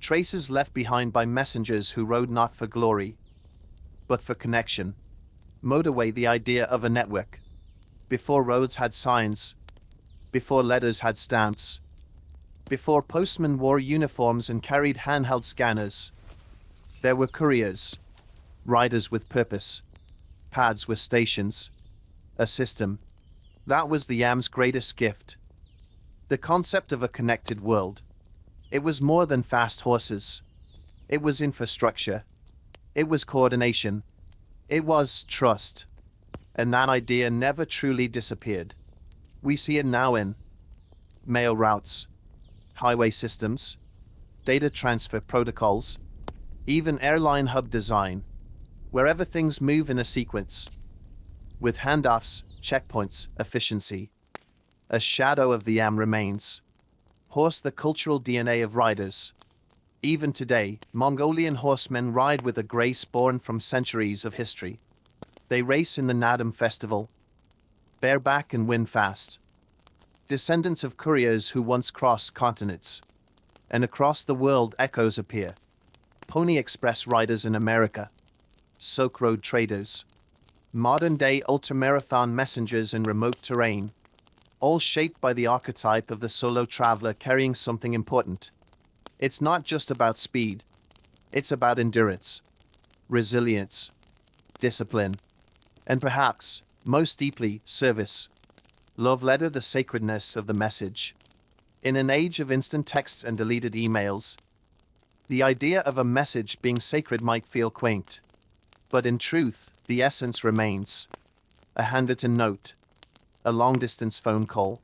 Traces left behind by messengers who rode not for glory, but for connection. Mowed away the idea of a network. Before roads had signs, before letters had stamps, before postmen wore uniforms and carried handheld scanners. There were couriers, riders with purpose, pads with stations, a system. That was the yam's greatest gift. The concept of a connected world. It was more than fast horses. It was infrastructure. It was coordination. It was trust. And that idea never truly disappeared. We see it now in mail routes, highway systems, data transfer protocols, even airline hub design, wherever things move in a sequence. With handoffs, checkpoints, efficiency. A shadow of the yam remains. Horse, the cultural DNA of riders. Even today, Mongolian horsemen ride with a grace born from centuries of history. They race in the Nadam festival, bareback and win fast. Descendants of couriers who once crossed continents. And across the world echoes appear. Pony Express riders in America. Silk Road traders. Modern-day ultramarathon messengers in remote terrain. All shaped by the archetype of the solo traveler carrying something important. It's not just about speed. It's about endurance, resilience, discipline, and perhaps, most deeply, service. Love letter, the sacredness of the message. In an age of instant texts and deleted emails, the idea of a message being sacred might feel quaint. But in truth, the essence remains. A handwritten note, a long-distance phone call,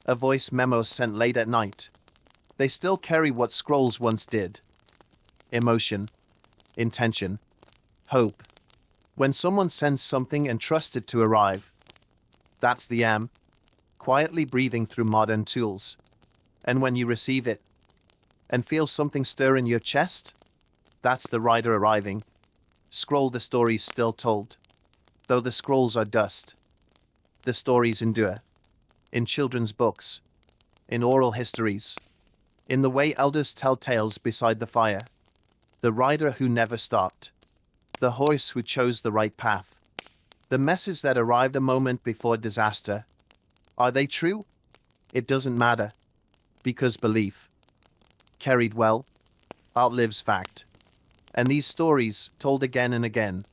a voice memo sent late at night. They still carry what scrolls once did. Emotion, intention, hope. When someone sends something and trusts it to arrive, that's the yam, quietly breathing through modern tools. And when you receive it and feel something stir in your chest, that's the rider arriving. Scroll, the stories still told. Though the scrolls are dust, the stories endure. In children's books, in oral histories, in the way elders tell tales beside the fire. The rider who never stopped. The horse who chose the right path. The message that arrived a moment before disaster. Are they true? It doesn't matter. Because belief, carried well, outlives fact. And these stories, told again and again,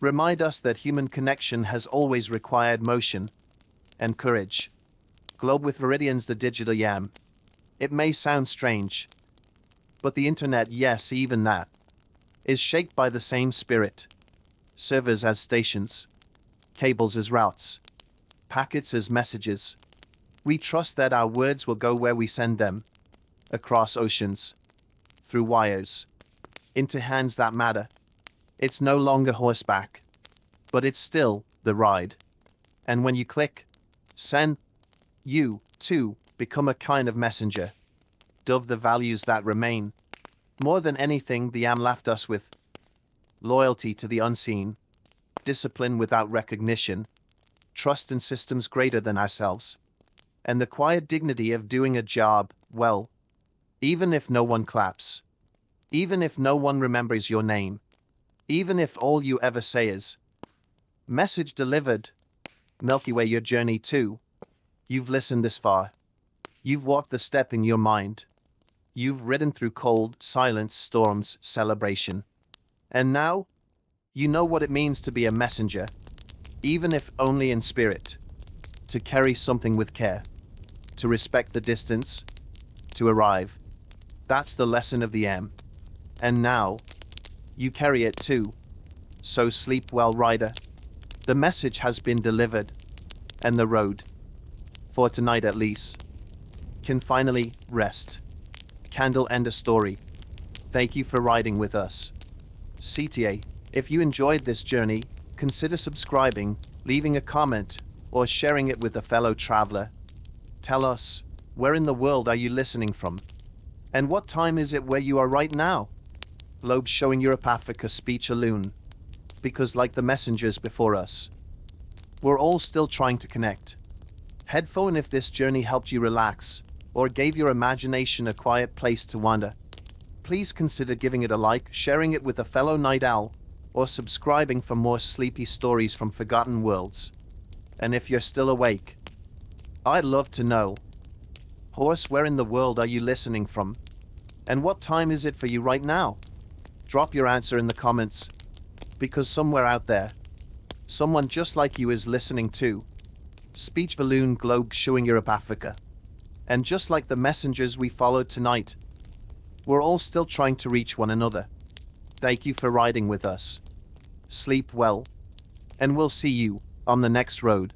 remind us that human connection has always required motion and courage. Globe with Meridians, the digital yam. It may sound strange, but the internet, yes, even that, is shaped by the same spirit. Servers as stations, cables as routes, packets as messages. We trust that our words will go where we send them, across oceans, through wires, into hands that matter. It's no longer horseback, but it's still the ride. And when you click send, you, too, become a kind of messenger. Of the values that remain. More than anything, the yam left us with loyalty to the unseen, discipline without recognition, trust in systems greater than ourselves, and the quiet dignity of doing a job well, even if no one claps, even if no one remembers your name, even if all you ever say is, message delivered. Milky Way, your journey too. You've listened this far. You've walked the step in your mind. You've ridden through cold, silence, storms, celebration. And now, you know what it means to be a messenger, even if only in spirit. To carry something with care. To respect the distance. To arrive. That's the lesson of the yam. And now, you carry it too. So sleep well, rider. The message has been delivered. And the road, for tonight at least, can finally rest. Candle, end a story. Thank you for riding with us. CTA, if you enjoyed this journey, consider subscribing, leaving a comment, or sharing it with a fellow traveler. Tell us, where in the world are you listening from? And what time is it where you are right now? Globes showing Europe, Africa, speech alone. Because like the messengers before us, we're all still trying to connect. Headphone if this journey helped you relax, or gave your imagination a quiet place to wander. Please consider giving it a like, sharing it with a fellow night owl, or subscribing for more sleepy stories from forgotten worlds. And if you're still awake, I'd love to know. Horse, where in the world are you listening from? And what time is it for you right now? Drop your answer in the comments. Because somewhere out there, someone just like you is listening too. Speech Balloon Globe showing Europe Africa. And just like the messengers we followed tonight, we're all still trying to reach one another. Thank you for riding with us. Sleep well. And we'll see you on the next road.